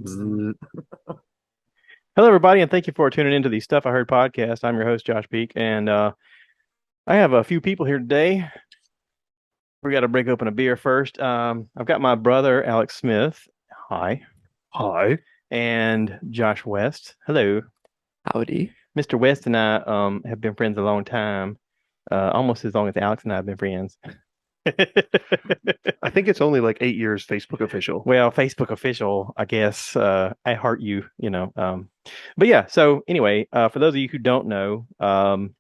Hello, everybody, and thank you for tuning into the Stuff I Heard podcast. I'm your host, Josh Peak, and I have a few people here today. We got to break open a beer first. I've got my brother, Alex Smith. Hi. Hi. And Josh West. Hello. Howdy. Mr. West and I have been friends a long time, almost as long as Alex and I have been friends. I think it's only like 8 years Facebook official. Well, Facebook official, I guess. I heart you, But yeah, so anyway, for those of you who don't know,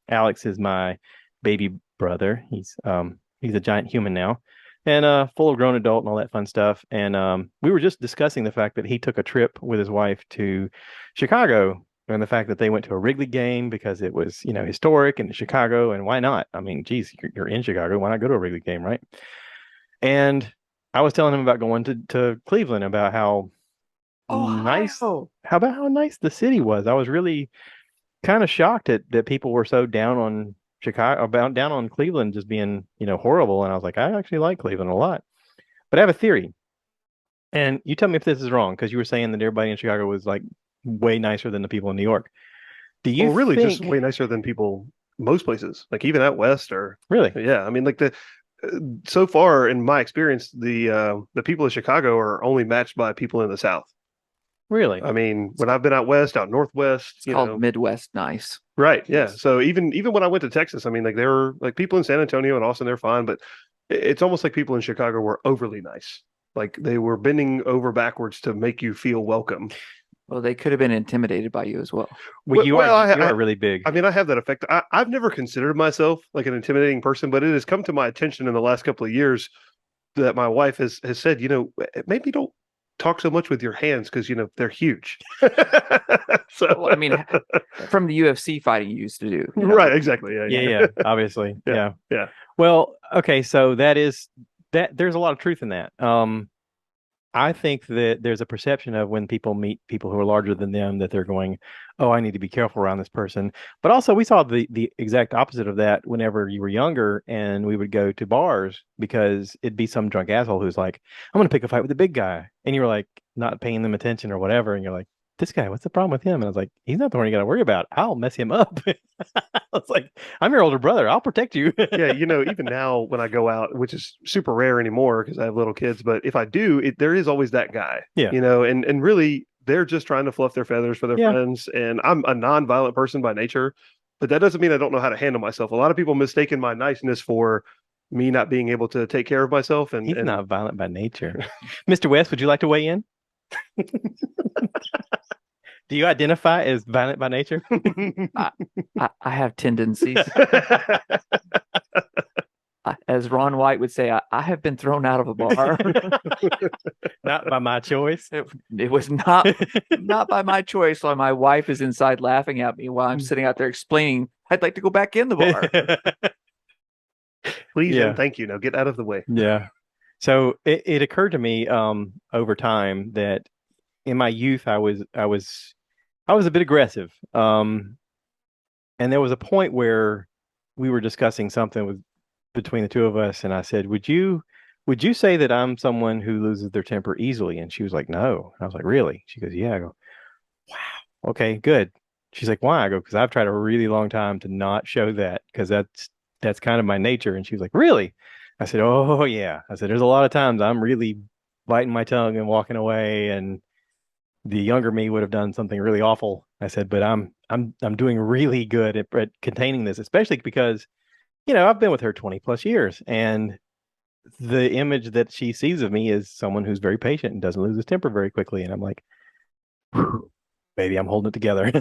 Alex is my baby brother. He's a giant human now, and full grown adult and all that fun stuff. And we were just discussing the fact that he took a trip with his wife to Chicago, and the fact that they went to a Wrigley game because it was, historic and Chicago, and why not? I mean, geez, you're in Chicago, why not go to a Wrigley game, right? And I was telling him about going to Cleveland, about how nice, how nice the city was. I was really kind of shocked that people were so down on Chicago, about down on Cleveland just being, horrible. And I was like, I actually like Cleveland a lot. But I have a theory. And you tell me if this is wrong, because you were saying that everybody in Chicago was like way nicer than the people in New York. Do you really think... just way nicer than people most places, like even out west or Really? Yeah, I mean, like so far in my experience, the people of Chicago are only matched by people in the South. Really? I mean, when I've been out west, out northwest, it's called Midwest nice. Right. Yeah. Yes. So even when I went to Texas, I mean, like there were like people in San Antonio and Austin, they're fine, but it's almost like people in Chicago were overly nice. Like they were bending over backwards to make you feel welcome. Well, they could have been intimidated by you as well. Well, you are really big. I mean, I have that effect. I've never considered myself like an intimidating person, but it has come to my attention in the last couple of years that my wife has said, maybe don't talk so much with your hands because, they're huge. So, well, I mean, from the UFC fighting you used to do. Right, exactly. Yeah, obviously. Yeah. Well, okay, so there's a lot of truth in that. I think that there's a perception of when people meet people who are larger than them that they're going, oh, I need to be careful around this person. But also we saw the exact opposite of that whenever you were younger and we would go to bars because it'd be some drunk asshole who's like, I'm going to pick a fight with the big guy. And you were like not paying them attention or whatever. And you're like, this guy, what's the problem with him? And I was like, he's not the one you got to worry about. I'll mess him up. I was like, I'm your older brother. I'll protect you. Yeah, even now when I go out, which is super rare anymore because I have little kids, but if I do, there is always that guy. Yeah. And really they're just trying to fluff their feathers for their friends. And I'm a non-violent person by nature, but that doesn't mean I don't know how to handle myself. A lot of people mistaken my niceness for me not being able to take care of myself. And he's not violent by nature. Mr. West, would you like to weigh in? Do you identify as violent by nature? I have tendencies. As Ron White would say, I have been thrown out of a bar. Not by my choice. It was not by my choice. While my wife is inside laughing at me while I'm sitting out there explaining, I'd like to go back in the bar. Please and thank you. Now get out of the way. Yeah. So it occurred to me over time that in my youth I was a bit aggressive. And there was a point where we were discussing something between the two of us, and I said, Would you say that I'm someone who loses their temper easily? And she was like, No. And I was like, Really? She goes, Yeah. I go, Wow. Okay, good. She's like, Why? I go, because I've tried a really long time to not show that, because that's kind of my nature. And she was like, Really? I said, Oh yeah. I said, there's a lot of times I'm really biting my tongue and walking away, and the younger me would have done something really awful. I said, but I'm doing really good at containing this, especially because, I've been with her 20 plus years, and the image that she sees of me is someone who's very patient and doesn't lose his temper very quickly. And I'm like, baby, I'm holding it together.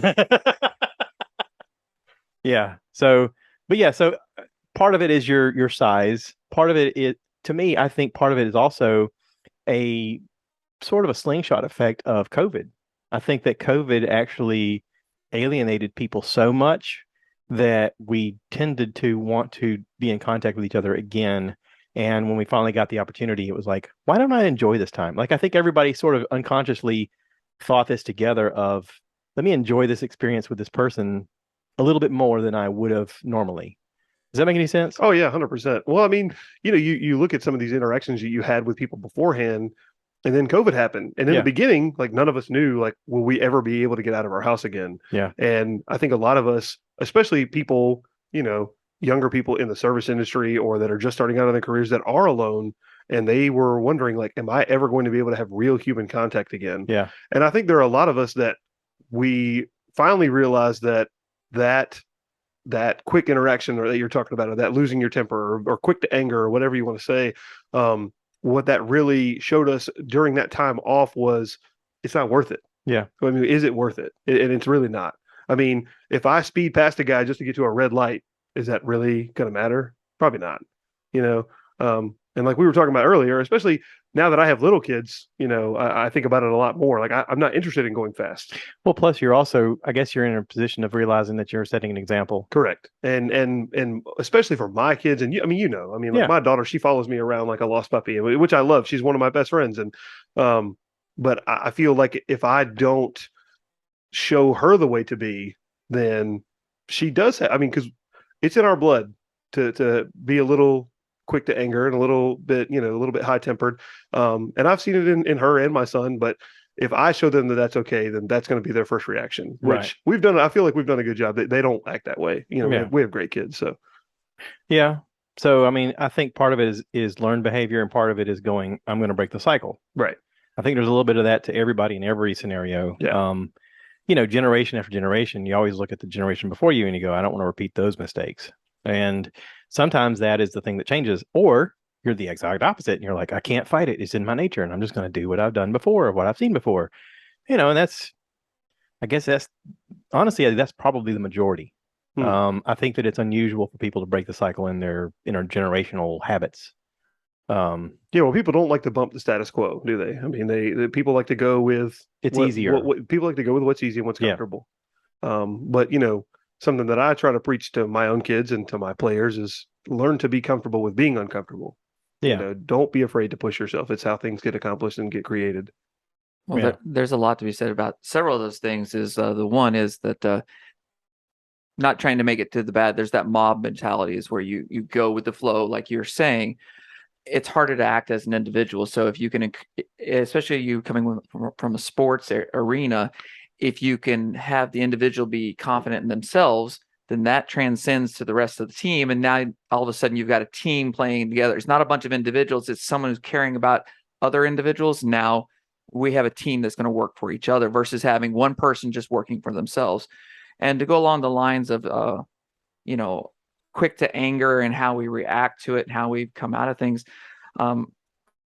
Yeah. So part of it is your size. Part of it, to me, I think part of it is also a sort of a slingshot effect of COVID. I think that COVID actually alienated people so much that we tended to want to be in contact with each other again. And when we finally got the opportunity, it was like, why don't I enjoy this time? Like, I think everybody sort of unconsciously thought this together of, let me enjoy this experience with this person a little bit more than I would have normally. Does that make any sense? Oh yeah, 100%. Well, I mean, you look at some of these interactions you had with people beforehand, And then COVID happened. And in Yeah. the beginning, like none of us knew, like, will we ever be able to get out of our house again? Yeah. And I think a lot of us, especially people, younger people in the service industry or that are just starting out in their careers that are alone, and they were wondering, like, am I ever going to be able to have real human contact again? Yeah. And I think there are a lot of us that we finally realized that quick interaction or that you're talking about, or that losing your temper or quick to anger or whatever you want to say, what that really showed us during that time off was it's not worth it. Yeah. I mean, is it worth it? And it's really not. I mean, if I speed past a guy just to get to a red light, is that really going to matter? Probably not. And like we were talking about earlier, especially now that I have little kids, I think about it a lot more. Like I'm not interested in going fast. Well, plus you're also, I guess you're in a position of realizing that you're setting an example. Correct. And especially for my kids, and like Yeah. my daughter, she follows me around like a lost puppy, which I love. She's one of my best friends. And but I feel like if I don't show her the way to be, then she does have, I mean, because it's in our blood to be a little quick to anger and a little bit, a little bit high tempered. And I've seen it in her and my son, but if I show them that that's okay, then that's going to be their first reaction, which Right. we've done. I feel like we've done a good job. They don't act that way. Yeah. We have great kids. So Yeah. So, I mean, I think part of it is learned behavior and part of it is going, I'm going to break the cycle. right. I think there's a little bit of that to everybody in every scenario. Yeah. Generation after generation, you always look at the generation before you and you go, I don't want to repeat those mistakes. And sometimes that is the thing that changes, or you're the exact opposite and you're like, I can't fight it. It's in my nature and I'm just going to do what I've done before or what I've seen before. And I guess that's honestly, that's probably the majority. I think that it's unusual for people to break the cycle in their intergenerational habits. Well, people don't like to bump the status quo, do they? I mean, they people like to go with it's easier. People like to go with what's easy and what's comfortable. But something that I try to preach to my own kids and to my players is learn to be comfortable with being uncomfortable. Yeah. Don't be afraid to push yourself. It's how things get accomplished and get created. Well, there's a lot to be said about several of those things. Is the one is that not trying to make it to the bad. There's that mob mentality is where you go with the flow, like you're saying. It's harder to act as an individual. So if you can, especially you coming from a sports arena, if you can have the individual be confident in themselves, then that transcends to the rest of the team. And now all of a sudden you've got a team playing together. It's not a bunch of individuals. It's someone who's caring about other individuals. Now we have a team that's going to work for each other versus having one person just working for themselves. And to go along the lines of, quick to anger and how we react to it and how we come out of things. I'm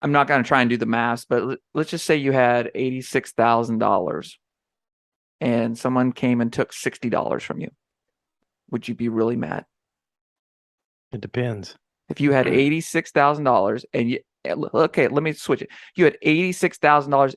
not going to try and do the math, but let's just say you had $86,000 and someone came and took $60 from you. Would you be really mad? It depends. If you had $86,000 and okay, let me switch it. You had $86,000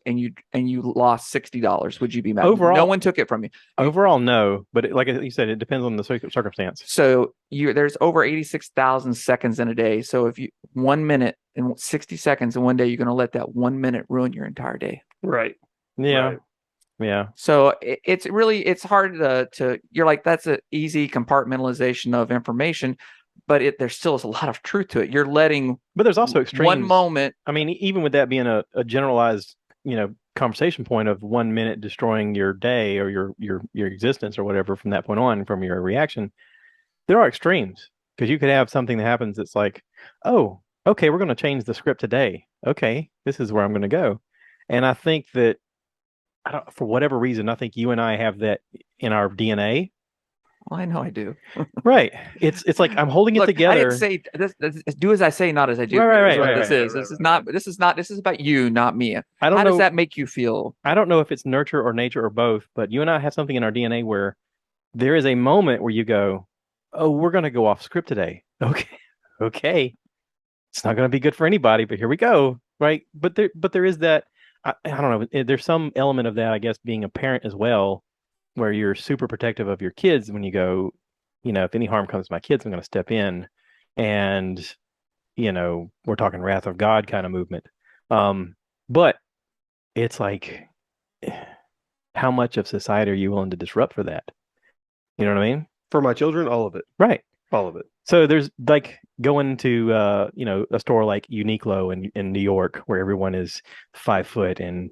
and you lost $60. Would you be mad? Overall, no one took it from you. Overall, no. But like you said, it depends on the circumstance. So there's over 86,000 seconds in a day. So if you 1 minute and 60 seconds in one day, you're going to let that 1 minute ruin your entire day. Right. Yeah. Right. Yeah. So it's hard to you're like, that's an easy compartmentalization of information. But there still is a lot of truth to it. You're letting, but there's also extremes. One moment. I mean, even with that being a generalized, conversation point of 1 minute destroying your day or your existence or whatever from that point on, from your reaction, there are extremes because you could have something that happens that's like, oh, okay, we're going to change the script today. Okay, this is where I'm going to go, and I think that for whatever reason, I think you and I have that in our DNA. Well, I know I do. Right. It's like I'm holding it together. I didn't say this, do as I say, not as I do. Right. This is about you, not me. How does that make you feel? I don't know if it's nurture or nature or both, but you and I have something in our DNA where there is a moment where you go, oh, we're going to go off script today. Okay. It's not going to be good for anybody, but here we go. Right. But there is that, I don't know. There's some element of that, I guess, being a parent as well, where you're super protective of your kids when you go, if any harm comes to my kids, I'm going to step in. And, we're talking wrath of God kind of movement. But it's like, how much of society are you willing to disrupt for that? You know what I mean? For my children, all of it. Right. All of it. So there's like going to a store like Uniqlo in New York where everyone is 5 foot and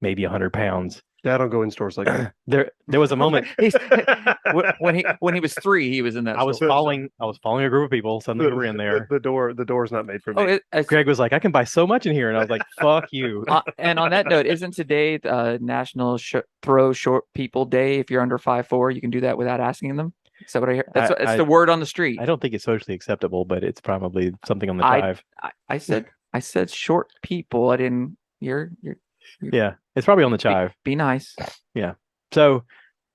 maybe 100 pounds. Yeah, I don't go in stores like that. There was a moment When he was 3, he was in that I was store. following a group of people. Suddenly we were in there. The door's not made for me. Greg was like, I can buy so much in here, and I was like, fuck you. And on that note, isn't today National Throw Short People Day? If you're under 5'4", you can do that without asking them. Is that what I hear? That's the word on the street. I don't think it's socially acceptable, but it's probably something on the drive. I said short people. I didn't. You're Yeah, it's probably on the chive. Be nice. Yeah. So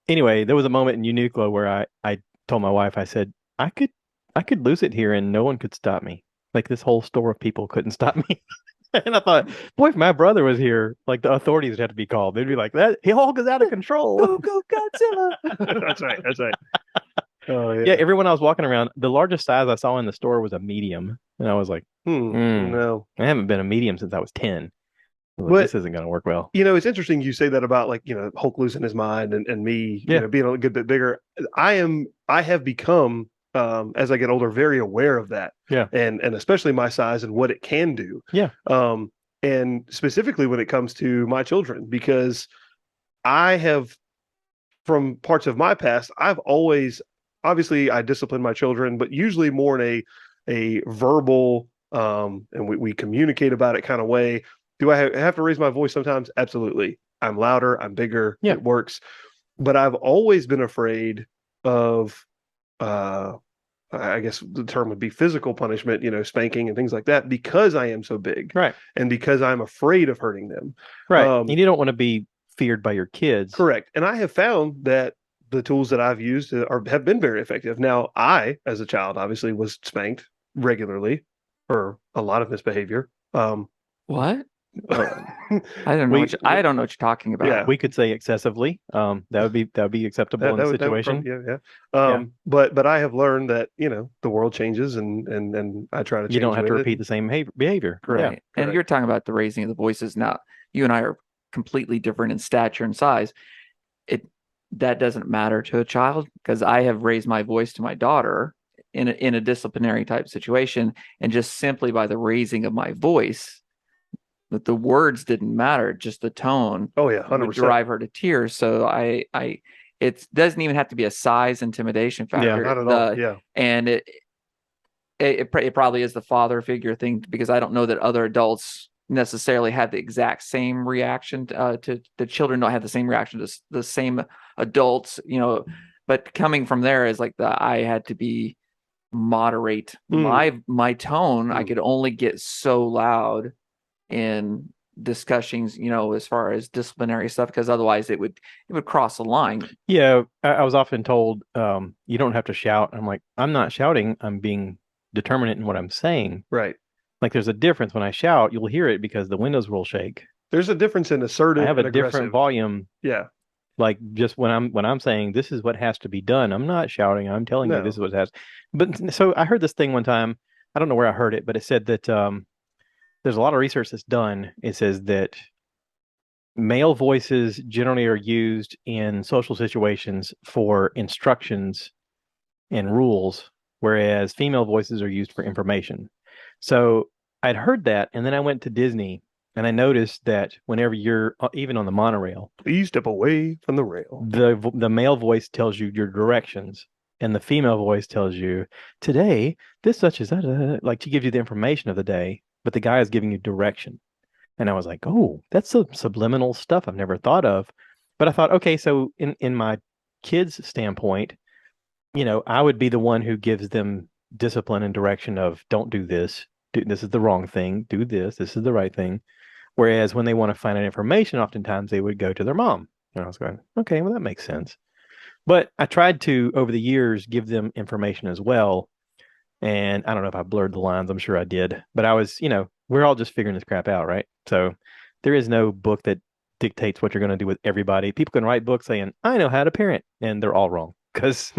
anyway, there was a moment in Uniqlo where I told my wife, I said, I could lose it here and no one could stop me. Like this whole store of people couldn't stop me. And I thought, boy, if my brother was here, like the authorities would have to be called. They'd be like, that Hulk is out of control. Go Godzilla. That's right. That's right. Oh Yeah, everyone I was walking around, the largest size I saw in the store was a medium. And I was like, no. I haven't been a medium since I was 10. But this isn't going to work well. It's interesting you say that about like, Hulk losing his mind and me, being a good bit bigger. I have become, as I get older, very aware of that. Yeah. And especially my size and what it can do. Yeah. And specifically when it comes to my children, because I have, from parts of my past, I've always, obviously I discipline my children, but usually more in a verbal, and we communicate about it kind of way. Do I have to raise my voice sometimes? Absolutely. I'm louder. I'm bigger. Yeah. It works. But I've always been afraid of, I guess the term would be physical punishment, spanking and things like that, because I am so big. Right. And because I'm afraid of hurting them. Right. And you don't want to be feared by your kids. Correct. And I have found that the tools that I've used have been very effective. Now, I, as a child, obviously was spanked regularly for a lot of misbehavior. What? I don't know. I don't know what you're talking about. Yeah. We could say excessively. That would be acceptable in the situation. But I have learned that the world changes, and I try to change. You don't have to repeat the same behavior. Correct. Yeah, and you're talking about the raising of the voices. Now, you and I are completely different in stature and size. That doesn't matter to a child, because I have raised my voice to my daughter in a disciplinary type situation, and just simply by the raising of my voice, that the words didn't matter, just the tone. Oh yeah, 100%. Would drive her to tears. So it doesn't even have to be a size intimidation factor. Yeah, not at all. Yeah, and it probably is the father figure thing, because I don't know that other adults necessarily have the exact same reaction to the children. Don't have the same reaction to the same adults. But coming from there is like I had to moderate my tone. I could only get so loud in discussions, as far as disciplinary stuff, because otherwise it would cross the line. Yeah, I was often told, you don't have to shout. I'm like, I'm not shouting. I'm being determinate in what I'm saying. Right. Like there's a difference. When I shout, you'll hear it because the windows will shake. There's a difference in assertive. I have a and different aggressive volume. Yeah. Like just when I'm saying this is what has to be done, I'm not shouting. I'm telling you this is what has. But so I heard this thing one time. I don't know where I heard it, but it said that there's a lot of research that's done. It says that male voices generally are used in social situations for instructions and rules, whereas female voices are used for information. So I'd heard that, and then I went to Disney, and I noticed that whenever you're even on the monorail, please step away from the rail. The male voice tells you your directions, and the female voice tells you today this such as that, like she gives you the information of the day, but the guy is giving you direction. And I was like, oh, that's some subliminal stuff I've never thought of. But I thought, okay, so in my kids' standpoint, I would be the one who gives them discipline and direction of don't do this. This is the wrong thing. Do this. This is the right thing. Whereas when they want to find out information, oftentimes they would go to their mom. And I was going, okay, well, that makes sense. But I tried to, over the years, give them information as well. And I don't know if I blurred the lines. I'm sure I did. But I was, we're all just figuring this crap out, right? So there is no book that dictates what you're going to do with everybody. People can write books saying, I know how to parent. And they're all wrong. Because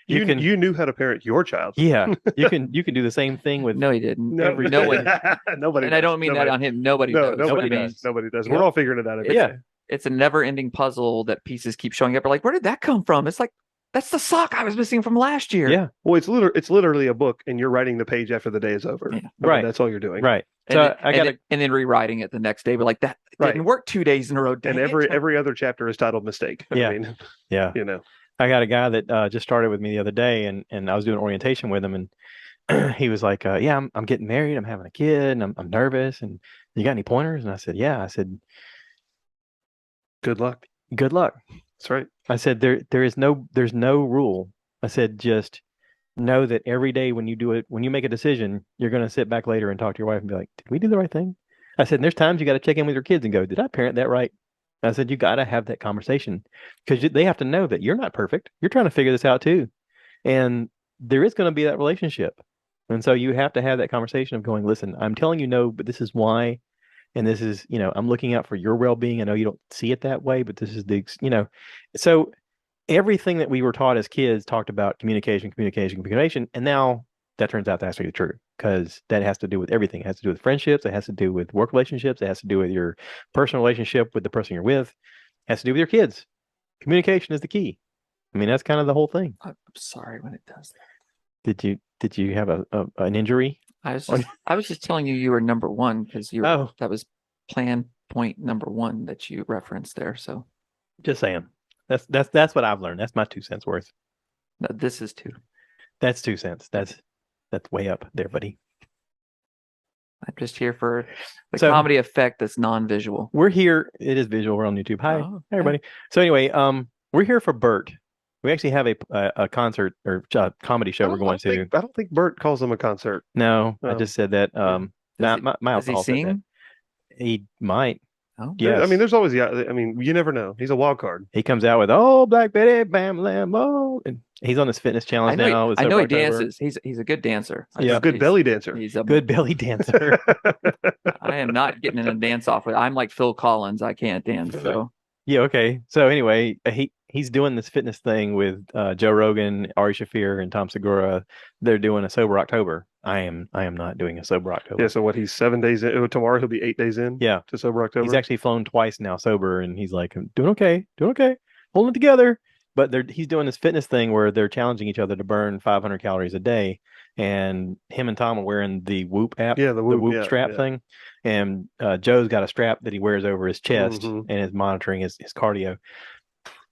you knew how to parent your child. Yeah. You can do the same thing with. No, he didn't. No one. Nobody. And I don't mean that on him. Nobody knows. Nobody does. Nobody does. We're all figuring it out. It's a never-ending puzzle that pieces keep showing up. We're like, where did that come from? It's like That's the sock I was missing from last year. Yeah. Well, it's literally a book, and you're writing the page after the day is over. Yeah. I mean, Right. that's all you're doing. Right. And So then, I got to, and then rewriting it the next day, but like that Right. didn't work 2 days in a row. Dang And it. every other chapter is titled mistake. Yeah. I mean, yeah. you know. I got a guy that just started with me the other day, and I was doing orientation with him, and he was like, "Yeah, I'm getting married. I'm having a kid, and I'm nervous. And you got any pointers?" And I said, "Yeah." I said, Good luck. "Good luck." That's right. I said, there's no rule." I said, "Just know that every day when you make a decision, you're going to sit back later and talk to your wife and be like, did we do the right thing?" I said, and there's times you got to check in with your kids and go, did I parent that right? I said, you got to have that conversation because they have to know that you're not perfect. You're trying to figure this out too. And there is going to be that relationship. And so you have to have that conversation of going, listen, I'm telling you no, but this is why. And this is, I'm looking out for your well-being. I know you don't see it that way, but this is so everything that we were taught as kids talked about communication, communication, communication. And now that turns out to actually be true because that has to do with everything. It has to do with friendships. It has to do with work relationships. It has to do with your personal relationship with the person you're with. It has to do with your kids. Communication is the key. I mean, that's kind of the whole thing. I'm sorry when it does that. Did you have an injury? I was just telling you were number one because that was plan point number one that you referenced there. So just saying. That's what I've learned. That's my 2 cents worth. No, this is 2. That's 2 cents. That's way up there, buddy. I'm just here for the comedy effect that's non-visual. We're here. It is visual. We're on YouTube. Hi, Oh, hey, everybody. So anyway, we're here for Bert. We actually have a concert or comedy show we're going to. I don't think Bert calls them a concert. No, I just said that. Does he sing? He might. Oh, yes. I mean, there's always you never know. He's a wild card. He comes out with "Oh, Black Betty, Bam Lambo," and he's on this fitness challenge now. I know he dances. He's a good dancer. He's a good belly dancer. He's a good belly dancer. I am not getting in a dance off with. I'm like Phil Collins. I can't dance. So yeah, okay. So anyway, he's doing this fitness thing with Joe Rogan, Ari Shaffir, and Tom Segura. They're doing a sober October. I am not doing a sober October. Yeah. So what? He's 7 days in. Tomorrow he'll be 8 days in. Yeah. To sober October. He's actually flown twice now sober, and he's like, I'm doing okay, holding it together. But he's doing this fitness thing where they're challenging each other to burn 500 calories a day. And him and Tom are wearing the Whoop app, the Whoop strap thing. And Joe's got a strap that he wears over his chest and is monitoring his cardio.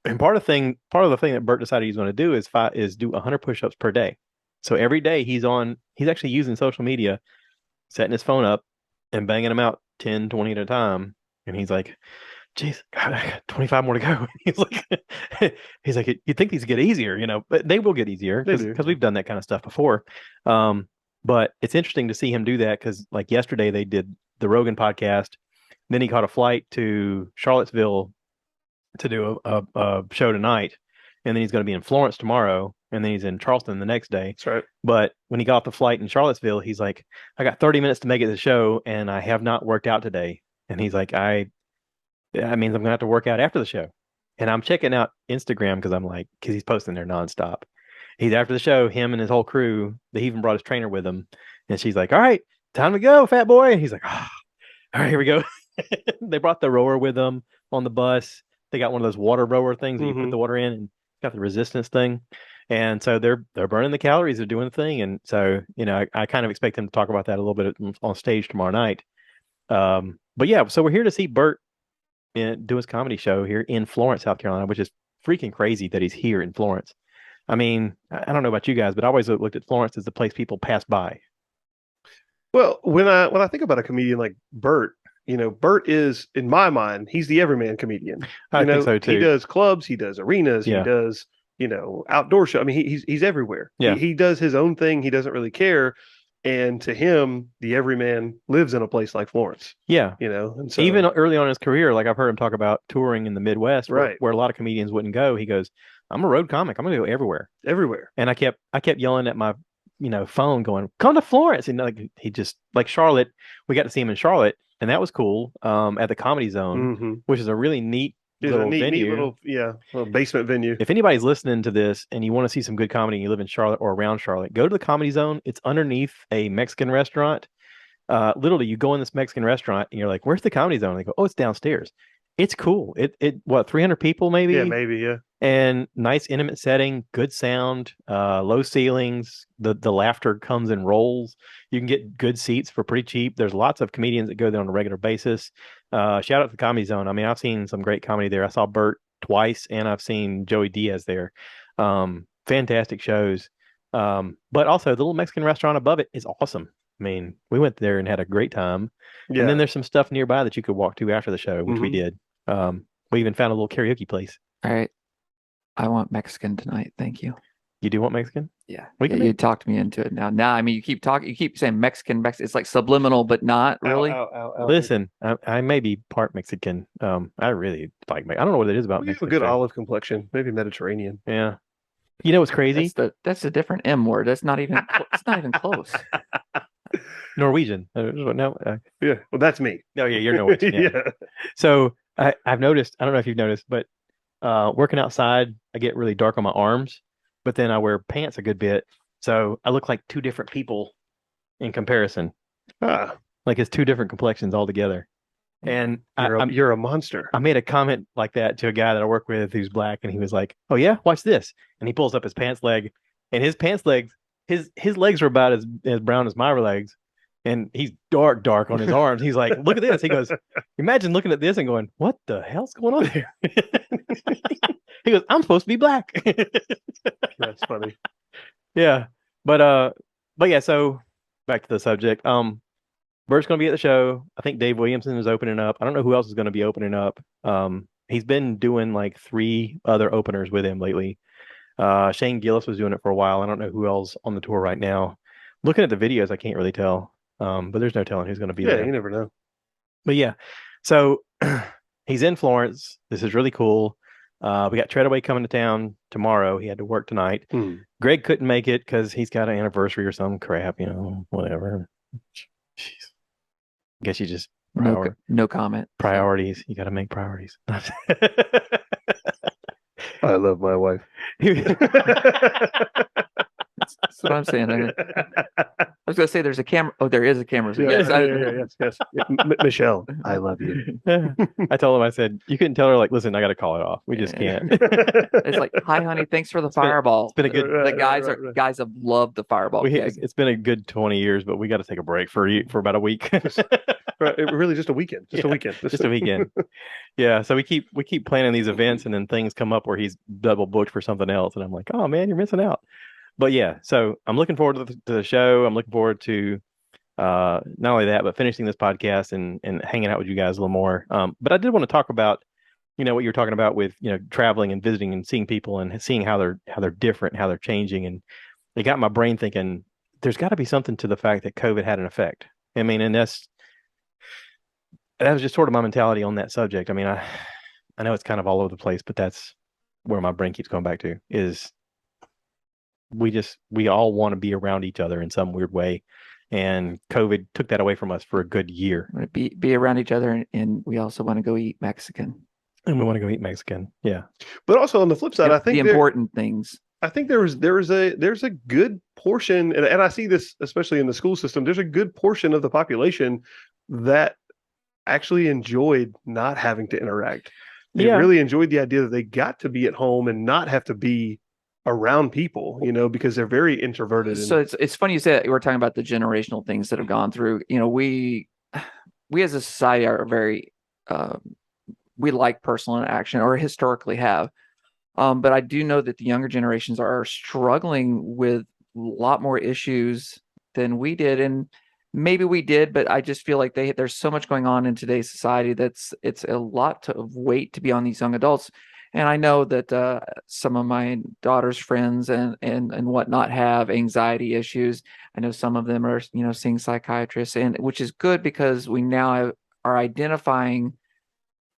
And part of the thing that Bert decided he's going to do is do 100 push-ups per day. So every day he's actually using social media, setting his phone up and banging them out 10, 20 at a time. And he's like, geez, God, I got 25 more to go. He's like, you'd think these get easier, but they will get easier because we've done that kind of stuff before. But it's interesting to see him do that because like yesterday they did the Rogan podcast. Then he caught a flight to Charlottesville to do a show tonight. And then he's going to be in Florence tomorrow. And then he's in Charleston the next day. That's right. But when he got off the flight in Charlottesville, he's like, I got 30 minutes to make it to the show and I have not worked out today. And he's like, that means I'm gonna have to work out after the show. And I'm checking out Instagram because he's posting there nonstop. He's after the show, him and his whole crew. They even brought his trainer with him. And she's like, all right, time to go, fat boy. And he's like, all right, here we go. They brought the rower with them on the bus. They got one of those water rower things that you put the water in and got the resistance thing. And so they're burning the calories, they're doing the thing. And so, I kind of expect them to talk about that a little bit on stage tomorrow night. But yeah, so we're here to see Bert do his comedy show here in Florence, South Carolina, which is freaking crazy that he's here in Florence. I mean, I don't know about you guys, but I always looked at Florence as the place people pass by. Well, when I think about a comedian like Bert, Bert is, in my mind, he's the everyman comedian. I think so too. He does clubs, he does arenas, he does, outdoor show. I mean, he's everywhere. Yeah. He does his own thing. He doesn't really care. And to him, the everyman lives in a place like Florence. Yeah. And so even early on in his career, like I've heard him talk about touring in the Midwest, right, where a lot of comedians wouldn't go. He goes, I'm a road comic. I'm going to go everywhere. Everywhere. And I kept yelling at my, phone going, come to Florence. And he just, like Charlotte, we got to see him in Charlotte. And that was cool at the Comedy Zone, which is a really neat little venue. Little basement venue. If anybody's listening to this and you want to see some good comedy and you live in Charlotte or around Charlotte, go to the Comedy Zone. It's underneath a Mexican restaurant. Literally, you go in this Mexican restaurant and you're like, where's the Comedy Zone? And they go, oh, it's downstairs. It's cool. It what, 300 people maybe? Yeah, maybe, yeah. and nice intimate setting, good sound, low ceilings. The laughter comes in rolls. You can get good seats for pretty cheap. There's lots of comedians that go there on a regular basis. Shout out to the Comedy Zone. I mean, I've seen some great comedy there. I saw Bert twice, and I've seen Joey Diaz there. Fantastic shows. But also the little Mexican restaurant above it is awesome. I mean, we went there and had a great time. And then Yeah. there's some stuff nearby that you could walk to after the show, which we Mhm. did. We even found a little karaoke place. All right. I want Mexican tonight. Thank you. You do want Mexican? Yeah. We Yeah, can you make. talked me into it now. Now, I mean, you keep talking, you keep saying Mexican, Mexican. It's like subliminal, but not Ow, really. ow, ow, ow. Listen, I may be part Mexican. I really like. I don't know what it is about We have a Mexican good food. olive complexion, maybe Mediterranean. Yeah. You know what's crazy? That's a different M word. That's not even it's not even close. Norwegian. No. Yeah, well, that's me. No. Yeah, you're Norwegian. Yeah. Yeah. So I've noticed. I don't know if you've noticed, but working outside, I get really dark on my arms, but then I wear pants a good bit, so I look like two different people in comparison. Ah, Like it's two different complexions altogether. And you're a monster. I made a comment like that to a guy that I work with who's black, and he was like, "Oh yeah, watch this." And he pulls up his pants leg, and his pants legs, his legs are about as brown as my legs, and he's dark on his arms. He's like, "Look at this." He goes, "Imagine looking at this and going, what the hell's going on here?" He goes, "I'm supposed to be black." That's funny. Yeah, but yeah. So back to the subject. Bert's going to be at the show. I think Dave Williamson is opening up. I don't know who else is going to be opening up. He's been doing like 3 other openers with him lately. Shane Gillis was doing it for a while. I don't know who else on the tour right now. Looking at the videos, I can't really tell. But there's no telling who's going to be Yeah, there. you never know. But yeah, so he's in Florence. This is really cool. We got Treadaway coming to town tomorrow. He had to work tonight. Greg couldn't make it because he's got an anniversary or some crap, whatever. Jeez. Guess you just No comment. priorities. You got to make priorities. I love my wife. That's what I'm saying. I was gonna say there's a camera. Oh, there is a camera. So Yes, yes, yes. Michelle, I love you. I told him, I said, you couldn't tell her, like, listen, I got to call it off. We just can't. It's like, hi, honey, thanks for the fireball. It's been a good. The guys have loved the fireball. It's been a good 20 years, but we got to take a break for about a week. Really, just a weekend. Just a weekend. Just a weekend. Yeah. So we keep planning these events, and then things come up where he's double booked for something else, and I'm like, oh man, you're missing out. But yeah, so I'm looking forward to the show. I'm looking forward to not only that, but finishing this podcast and hanging out with you guys a little more. But I did want to talk about, what you're talking about with, traveling and visiting and seeing people and seeing how they're different, how they're changing. And it got my brain thinking there's got to be something to the fact that COVID had an effect. I mean, and that was just sort of my mentality on that subject. I mean, I know it's kind of all over the place, but that's where my brain keeps going back to is we all want to be around each other in some weird way. And COVID took that away from us for a good year. Be around each other, and we also want to go eat Mexican. And we want to go eat Mexican. Yeah. But also on the flip side, I think the important things. I think there's a good portion, and I see this especially in the school system. There's a good portion of the population that actually enjoyed not having to interact. They really enjoyed the idea that they got to be at home and not have to be around people, because they're very introverted. So it's funny you say that. We're talking about the generational things that have gone through. We as a society are very we like personal interaction, or historically have. But I do know that the younger generations are struggling with a lot more issues than we did, and maybe we did, but I just feel like there's so much going on in today's society it's a lot of weight to be on these young adults. And I know that some of my daughter's friends and whatnot have anxiety issues. I know some of them are, seeing psychiatrists, and which is good because we now are identifying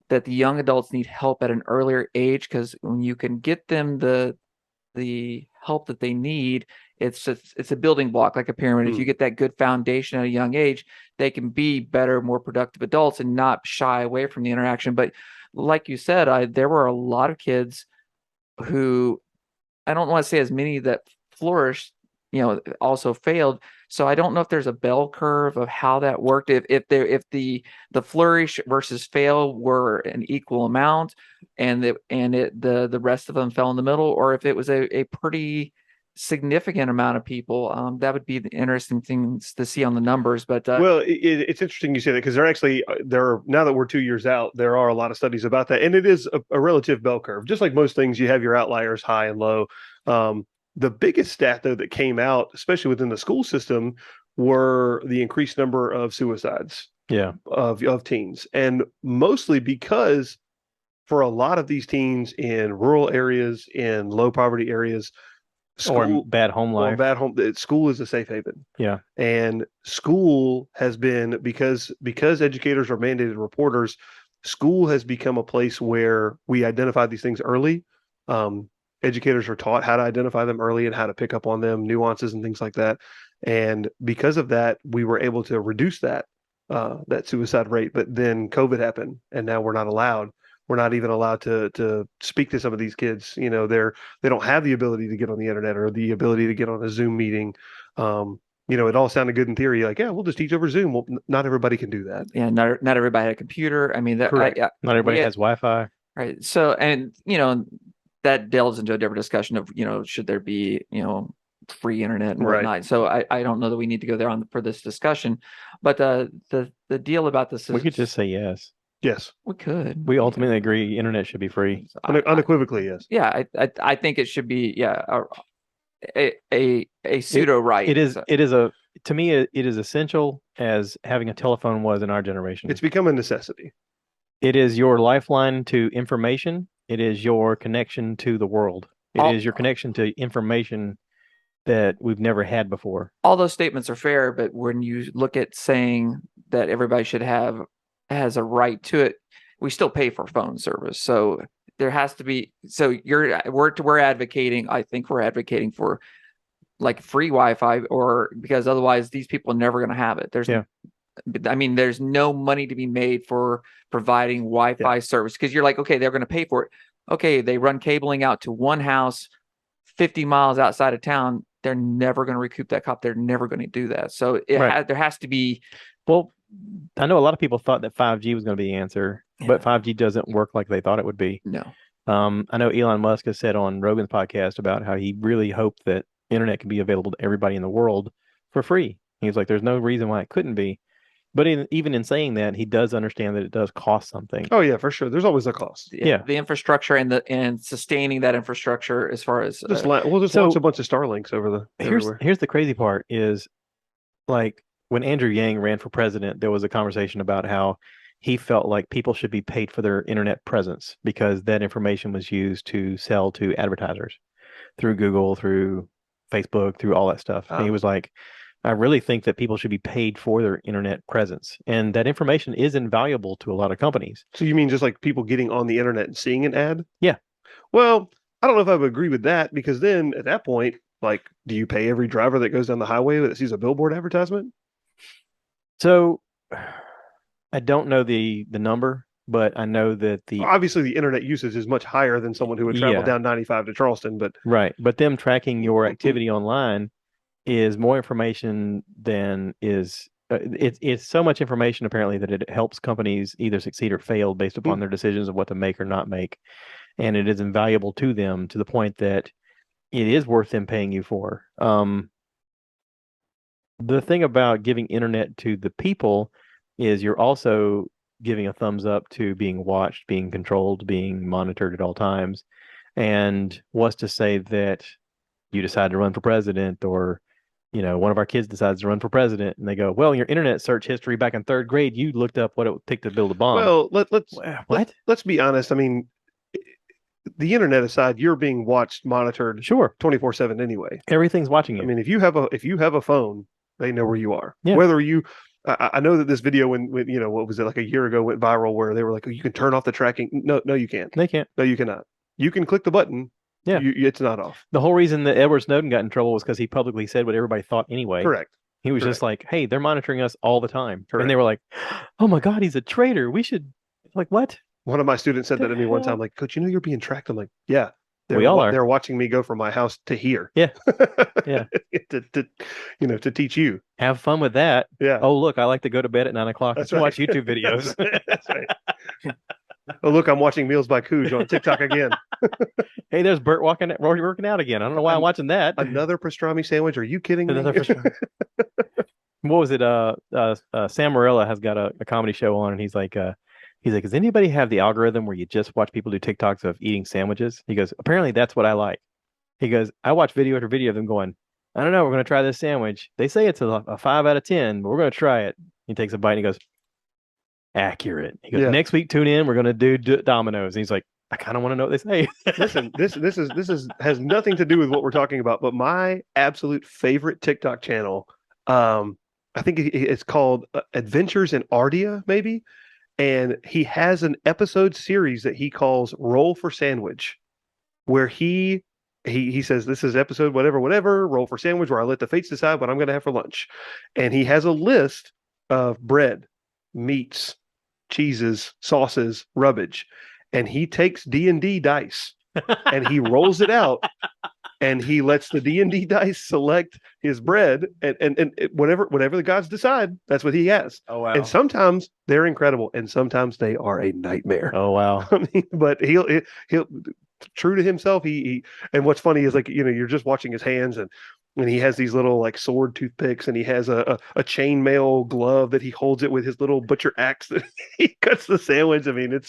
that the young adults need help at an earlier age, because when you can get them the help that they need, it's a building block, like a pyramid. If you get that good foundation at a young age, they can be better, more productive adults and not shy away from the interaction. But like you said, there were a lot of kids who, I don't want to say as many that flourished, also failed. So I don't know if there's a bell curve of how that worked. If the flourish versus fail were an equal amount, and the rest of them fell in the middle, or if it was a pretty significant amount of people. That would be the interesting things to see on the numbers. But well, it's interesting you say that because now that we're 2 years out, there are a lot of studies about that, and it is a relative bell curve. Just like most things, you have your outliers, high and low. The biggest stat though that came out, especially within the school system, were the increased number of suicides. Yeah. Of teens, and mostly because for a lot of these teens in rural areas, in low poverty areas, or bad home life. School is a safe haven. Yeah. And school has been, because educators are mandated reporters, school has become a place where we identify these things early. Educators are taught how to identify them early and how to pick up on them, nuances and things like that. And because of that, we were able to reduce that suicide rate. But then COVID happened, and now we're not allowed. We're not even allowed to speak to some of these kids. They don't have the ability to get on the internet or the ability to get on a Zoom meeting. It all sounded good in theory. Like, yeah, we'll just teach over Zoom. Well, not everybody can do that. Yeah, not everybody had a computer. I mean, Not everybody has Wi-Fi. Right. So, and that delves into a different discussion of should there be free internet and whatnot. Right. So I don't know that we need to go there for this discussion, but the deal about this is we could just say yes. Yes, we could. We ultimately agree internet should be free. Unequivocally, yes. Yeah, I think it should be a pseudo right. To me it is essential as having a telephone was in our generation. It's become a necessity. It is your lifeline to information. It is your connection to the world. It is your connection to information that we've never had before. All those statements are fair, but when you look at saying that everybody has a right to it, we still pay for phone service. So there has to be, we're advocating, I think we're advocating for like free Wi-Fi, or because otherwise these people are never going to have it. There's no money to be made for providing Wi-Fi service, because you're like, okay, they're going to pay for it. Okay, they run cabling out to one house 50 miles outside of town. They're never going to recoup that cost. They're never going to do that. So there has to be. Well, I know a lot of people thought that 5G was going to be the answer, but 5G doesn't work like they thought it would be. No. I know Elon Musk has said on Rogan's podcast about how he really hoped that internet could be available to everybody in the world for free. He was like, there's no reason why it couldn't be. But even in saying that, he does understand that it does cost something. Oh yeah, for sure. There's always a cost. Yeah. The infrastructure and sustaining that infrastructure, as far as we'll just launch a bunch of Starlinks everywhere. Here's the crazy part is, like, when Andrew Yang ran for president, there was a conversation about how he felt like people should be paid for their internet presence because that information was used to sell to advertisers through Google, through Facebook, through all that stuff. And he was like, I really think that people should be paid for their internet presence. And that information is invaluable to a lot of companies. So you mean just like people getting on the internet and seeing an ad? Yeah. Well, I don't know if I would agree with that, because then at that point, like, do you pay every driver that goes down the highway that sees a billboard advertisement? So I don't know the number, but I know that obviously the internet usage is much higher than someone who would travel down 95 to Charleston, but but them tracking your activity online is more information than is it's so much information apparently that it helps companies either succeed or fail based upon their decisions of what to make or not make, and it is invaluable to them to the point that it is worth them paying you for. The thing about giving internet to the people is you're also giving a thumbs up to being watched, being controlled, being monitored at all times. And what's to say that you decide to run for president, or one of our kids decides to run for president, and they go, well, your internet search history back in third grade, you looked up what it would take to build a bomb. Well, let's be honest. I mean, the internet aside, you're being watched, monitored, 24/7 anyway. Everything's watching you. I mean, if you have a phone, they know where you are. Yeah. Whether you, I know that this video when what was it, like a year ago, went viral, where they were like, oh, you can turn off the tracking. No, you can't. They can't. No, you cannot. You can click the button. Yeah, it's not off. The whole reason that Edward Snowden got in trouble was because he publicly said what everybody thought anyway. Correct. He was just like, hey, they're monitoring us all the time. Correct. And they were like, oh my God, he's a traitor. We should, like, what? One of my students said that to me one time, like, Coach, you're being tracked. I'm like, yeah, They're We all are. they're watching me go from my house to here. Yeah. Yeah. to teach you. Have fun with that. Yeah. Oh, look, I like to go to bed at 9 o'clock That's and right. watch YouTube videos. That's right. Oh, look, I'm watching Meals by Cooge on TikTok again. Hey, there's Bert working out again. I don't know why I'm watching that. Another pastrami sandwich. Are you kidding me? Another what was it? Sam Morella has got a comedy show on, and he's like, does anybody have the algorithm where you just watch people do TikToks of eating sandwiches? He goes, apparently that's what I like. He goes, I watch video after video of them going, I don't know, we're gonna try this sandwich. They say it's a 5 out of 10, but we're gonna try it. He takes a bite and he goes, accurate. He goes, Yeah. next week tune in, we're gonna do Domino's. And he's like, I kind of want to know what they say. Listen, this is has nothing to do with what we're talking about, but my absolute favorite TikTok channel, I think it's called Adventures in Ardia, maybe, and he has an episode series that he calls Roll for Sandwich, where he says this is episode whatever roll for sandwich, where I let the fates decide what I'm going to have for lunch, and he has a list of bread, meats, cheeses, sauces, rubbish. And he takes D&D dice and he rolls it out and he lets the D&D dice select his bread and whatever the gods decide, that's what he has. Oh, wow. And sometimes they're incredible and sometimes they are a nightmare. Oh, wow. I mean, but he'll true to himself. He and what's funny is, like, you're just watching his hands, and he has these little like sword toothpicks, and he has a chainmail glove that he holds it with his little butcher axe that he cuts the sandwich. I mean,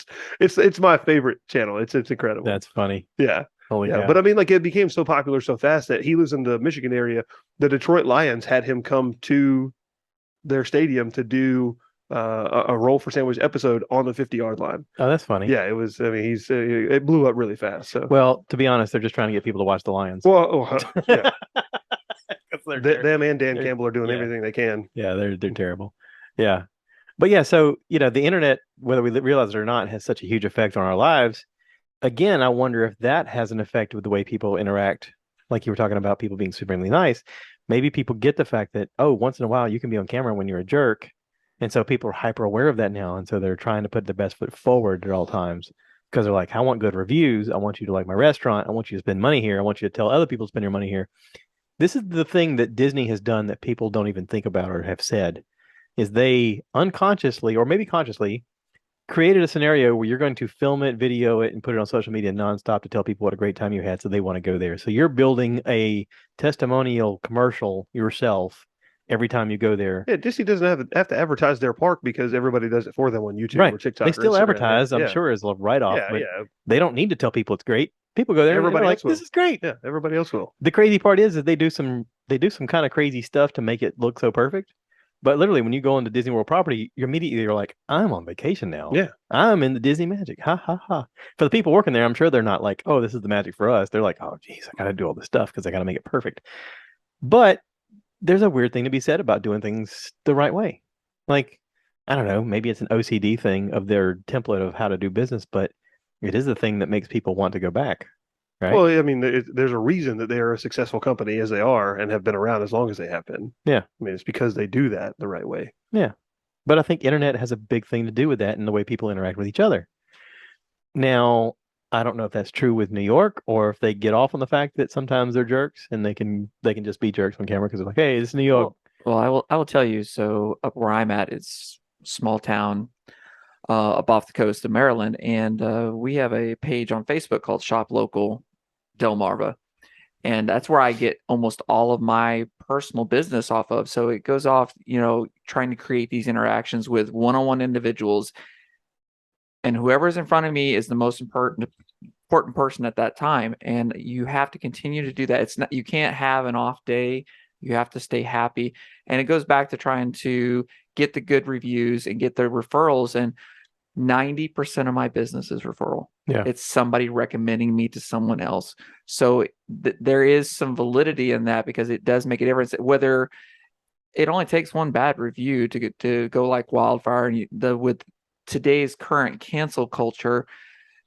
it's my favorite channel. It's incredible. That's funny. Yeah. Holy Yeah. cow. But I mean, like, it became so popular so fast that he lives in the Michigan area. The Detroit Lions had him come to their stadium to do a roll for sandwich episode on the 50-yard line. Oh, that's funny. Yeah, it was. I mean, it blew up really fast. So, Well, to be honest, they're just trying to get people to watch the Lions. well, yeah. Them and Dan they're- Campbell are doing yeah. everything they can. Yeah, they're terrible. Yeah. But yeah, so, the internet, whether we realize it or not, has such a huge effect on our lives. Again, I wonder if that has an effect with the way people interact. Like you were talking about people being supremely nice. Maybe people get the fact that, oh, once in a while you can be on camera when you're a jerk. And so people are hyper aware of that now. And so they're trying to put their best foot forward at all times, because they're like, I want good reviews. I want you to like my restaurant. I want you to spend money here. I want you to tell other people to spend your money here. This is the thing that Disney has done that people don't even think about or have said, is they unconsciously or maybe consciously created a scenario where you're going to film it, video it, and put it on social media nonstop to tell people what a great time you had, so they want to go there. So you're building a testimonial commercial yourself every time you go there. Yeah, Disney doesn't have to advertise their park because everybody does it for them on YouTube Right. or TikTok. They or still Instagram. advertise, I'm Yeah. sure, as a write-off, Yeah, but yeah, they don't need to tell people it's great. People go there and Everybody they're like, else will. this is great. yeah. Everybody else will. The crazy part is they do some kind of crazy stuff to make it look so perfect. But literally, when you go into Disney World property, you're like, I'm on vacation now. Yeah. I'm in the Disney magic. Ha ha ha. For the people working there, I'm sure they're not like, oh, this is the magic for us. They're like, oh, geez, I got to do all this stuff because I got to make it perfect. But there's a weird thing to be said about doing things the right way. Like, I don't know, maybe it's an OCD thing of their template of how to do business, but it is the thing that makes people want to go back. Right. Well, I mean, there's a reason that they're a successful company as they are and have been around as long as they have been. Yeah. I mean, it's because they do that the right way. Yeah. But I think internet has a big thing to do with that and the way people interact with each other. Now, I don't know if that's true with New York or if they get off on the fact that sometimes they're jerks and they can just be jerks on camera because they're like, hey, this is New York. Well, I will tell you. So up where I'm at, it's small town up off the coast of Maryland, and we have a page on Facebook called Shop Local Delmarva, and that's where I get almost all of my personal business off of. So it goes off, trying to create these interactions with one-on-one individuals, and whoever's in front of me is the most important person at that time. And you have to continue to do that. It's not, you can't have an off day. You have to stay happy. And it goes back to trying to get the good reviews and get the referrals. And 90% of my business is referral. Yeah. It's somebody recommending me to someone else. So there is some validity in that, because it does make a difference. Whether it only takes one bad review to go like wildfire, and with today's current cancel culture,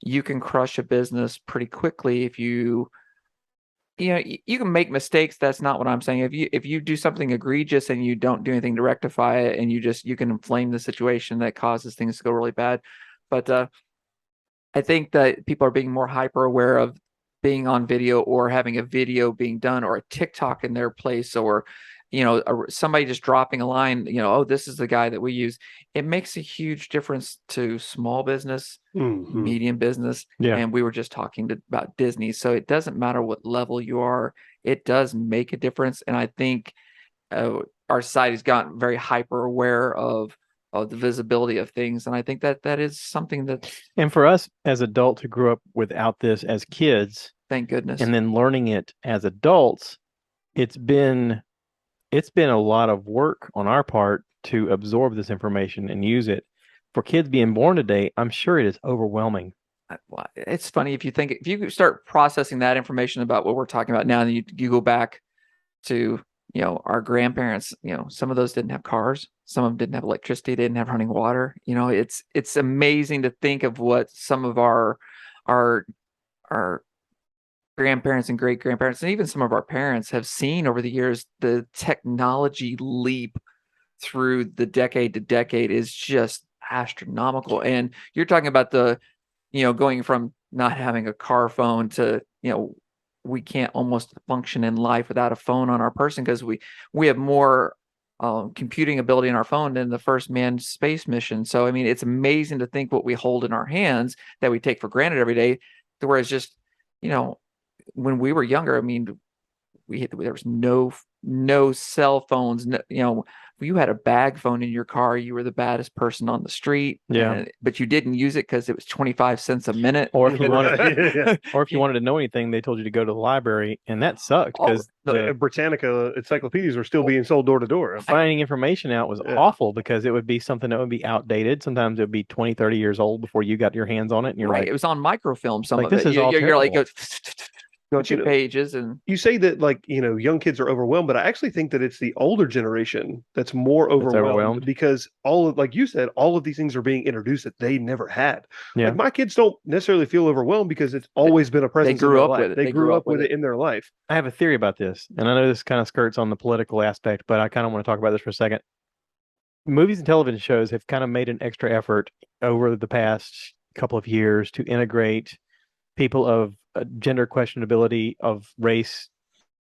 you can crush a business pretty quickly if you can make mistakes. That's not what I'm saying. If you do something egregious and you don't do anything to rectify it, and you can inflame the situation, that causes things to go really bad. But I think that people are being more hyper aware of being on video or having a video being done or a TikTok in their place or somebody just dropping a line, oh, this is the guy that we use. It makes a huge difference to small business, medium business. Yeah. And we were just talking about Disney. So it doesn't matter what level you are, it does make a difference. And I think our society has gotten very hyper aware of the visibility of things. And I think that is something that. And for us as adults who grew up without this as kids, thank goodness, and then learning it as adults, it's been a lot of work on our part to absorb this information and use it. For kids being born today, I'm sure it is overwhelming. It's funny if you start processing that information about what we're talking about now, and you go back to our grandparents. Some of those didn't have cars, some of them didn't have electricity, they didn't have running water. It's amazing to think of what some of our grandparents and great grandparents and even some of our parents have seen over the years. The technology leap through the decade to decade is just astronomical. And you're talking about going from not having a car phone to we can't almost function in life without a phone on our person, because we have more computing ability in our phone than the first manned space mission. So I mean, it's amazing to think what we hold in our hands that we take for granted every day, whereas just when we were younger, I mean, there was no cell phones. If you had a bag phone in your car, you were the baddest person on the street. Yeah. But you didn't use it because it was 25 cents a minute. Or if you wanted, or if you wanted to know anything, they told you to go to the library, and that sucked because the Britannica encyclopedias were still being sold door to door. Finding information out was awful because it would be something that would be outdated. Sometimes it would be 20, 30 years old before you got your hands on it, and you're right. Like, it was on microfilm. Some like, of this it. is all You're like, go But, to pages, and you say that young kids are overwhelmed, but I actually think that it's the older generation that's more overwhelmed because like you said, all of these things are being introduced that they never had. Yeah. Like my kids don't necessarily feel overwhelmed because it's always been a presence. They grew in their up life. with it. They grew up with it in their life. I have a theory about this, and I know this kind of skirts on the political aspect, but I kind of want to talk about this for a second. Movies and television shows have kind of made an extra effort over the past couple of years to integrate people of gender questionability, of race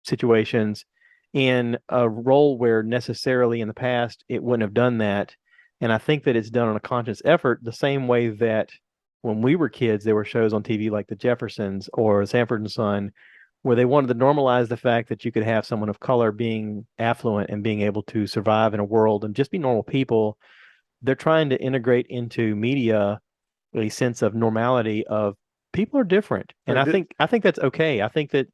situations, in a role where necessarily in the past it wouldn't have done that. And I think that it's done on a conscious effort, the same way that when we were kids, there were shows on TV like The Jeffersons or Sanford and Son, where they wanted to normalize the fact that you could have someone of color being affluent and being able to survive in a world and just be normal people. They're trying to integrate into media a sense of normality of people are different. And I think that's okay. I think that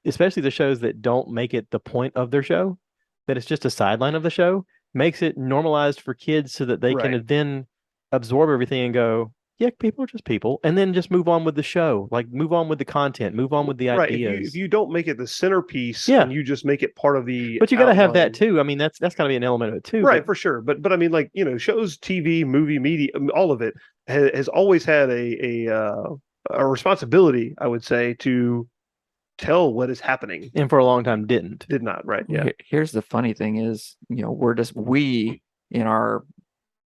especially the shows that don't make it the point of their show, that it's just a sideline of the show, makes it normalized for kids so that they can then absorb everything and go, yeah, people are just people, and then just move on with the show, like move on with the content, move on with the ideas. If you don't make it the centerpiece, and you just make it part of the, but you got to have that too. I mean, that's got to be an element of it too, right? For sure. But I mean, shows, TV, movie, media, all of it has always had a responsibility, I would say, to tell what is happening, and for a long time did not. Right. Yeah. Here's the funny thing is, we in our,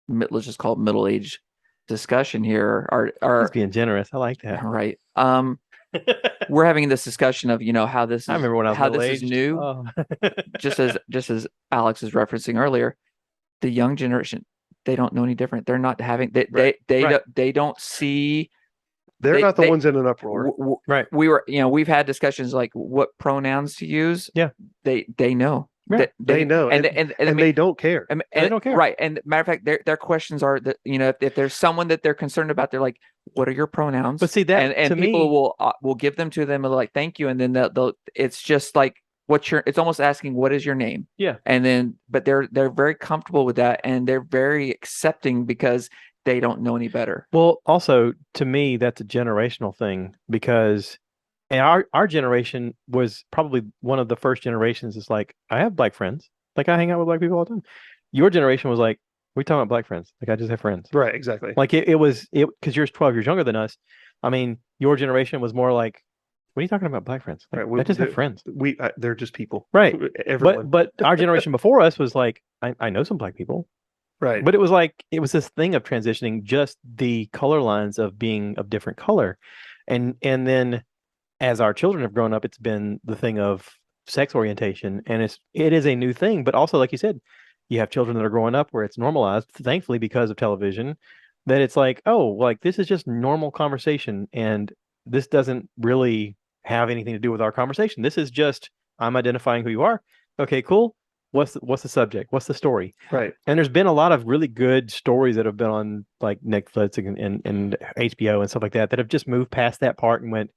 let's just call it middle-age discussion here are He's being generous. I like that. Right. We're having this discussion of how this is, I remember when I was how this is new. Oh. just as Alex is referencing earlier, the young generation, they don't know any different. They're not having they don't see. They're not the ones in an uproar. Right. We've had discussions like what pronouns to use. Yeah. They know. Yeah, they know, and they don't care. And they don't care. Right. And matter of fact, their questions are that, if there's someone that they're concerned about, they're like, what are your pronouns? But see that, and people will give them to them and like, thank you. And then they'll it's just like, it's almost asking, what is your name? Yeah. And then, but they're very comfortable with that, and they're very accepting because they don't know any better. Well, also to me, that's a generational thing, because and our generation was probably one of the first generations. It's like, I have black friends. Like, I hang out with black people all the time. Your generation was like, we talking about black friends. Like, I just have friends. Right. Exactly. Like it was because you're 12 years younger than us. I mean, your generation was more like, what are you talking about, black friends? Like, I just have friends. They're just people. Right. Everyone. But our generation before us was like, I know some black people. Right. But it was like, it was this thing of transitioning just the color lines of being of different color. And then as our children have grown up, it's been the thing of sex orientation, and it is a new thing. But also, like you said, you have children that are growing up where it's normalized, thankfully because of television, that it's like, oh, like this is just normal conversation, and this doesn't really have anything to do with our conversation. This is just I'm identifying who you are. Okay, cool. What's the subject? What's the story? Right. And there's been a lot of really good stories that have been on like Netflix and HBO and stuff like that that have just moved past that part and went,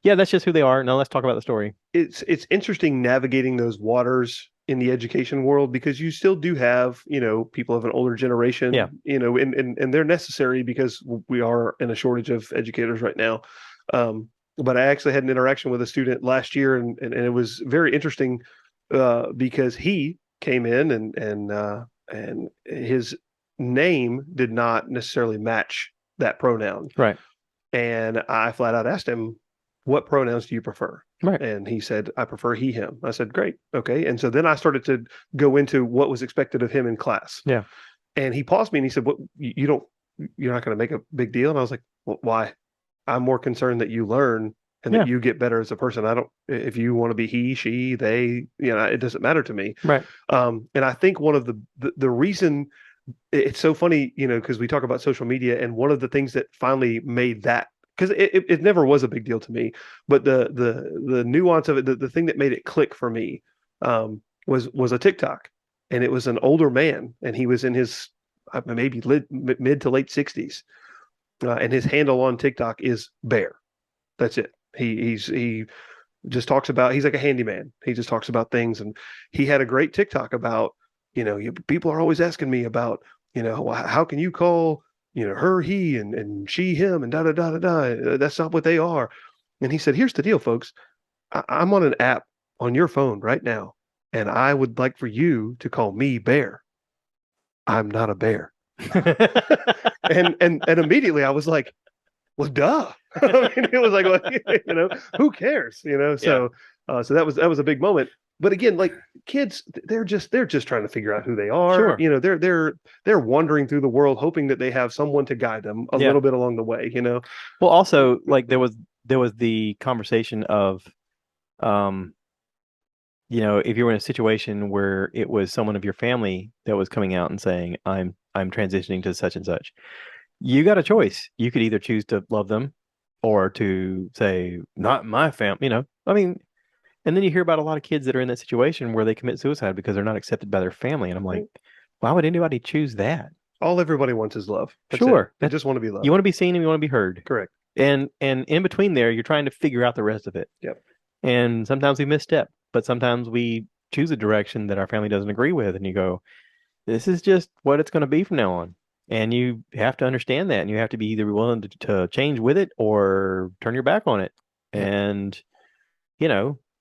yeah, that's just who they are. Now let's talk about the story. It's interesting navigating those waters in the education world because you still do have, people of an older generation, Yeah. And they're necessary because we are in a shortage of educators right now. But I actually had an interaction with a student last year, and it was very interesting because he came in and his name did not necessarily match that pronoun. Right. And I flat out asked him, what pronouns do you prefer? Right. And he said, I prefer he, him. I said, great. Okay. And so then I started to go into what was expected of him in class. Yeah. And he paused me and he said, what, you're not going to make a big deal? And I was like, well, why? I'm more concerned that you learn and that you get better as a person. If you want to be he, she, they, it doesn't matter to me. Right. And I think one of the reason it's so funny, because we talk about social media, and one of the things that finally made that, because it never was a big deal to me, but the nuance of it, the thing that made it click for me, was a TikTok, and it was an older man, and he was in his maybe mid to late 60s, and his handle on TikTok is Bear. That's it. He just talks about, he's like a handyman. He just talks about things, and he had a great TikTok about, people are always asking me about, how can you call, her, he, and she, him, and da da da da da. That's not what they are. And he said, here's the deal, folks. I'm on an app on your phone right now, and I would like for you to call me Bear. I'm not a bear. and immediately I was like, well, duh. I mean, it was like, well, who cares? So so that was a big moment. But again, like kids, they're just trying to figure out who they are. Sure. They're wandering through the world hoping that they have someone to guide them a little bit along the way. Well, also, like there was the conversation of, if you were in a situation where it was someone of your family that was coming out and saying, I'm transitioning to such and such, you got a choice. You could either choose to love them or to say, not my family, I mean, and then you hear about a lot of kids that are in that situation where they commit suicide because they're not accepted by their family. And I'm like, why would anybody choose that? All everybody wants is love. That's sure. They just want to be loved. You want to be seen and you want to be heard. Correct. And in between there, you're trying to figure out the rest of it. Yep. And sometimes we misstep, but sometimes we choose a direction that our family doesn't agree with. And you go, this is just what it's going to be from now on. And you have to understand that. And you have to be either willing to change with it or turn your back on it. Yep. And,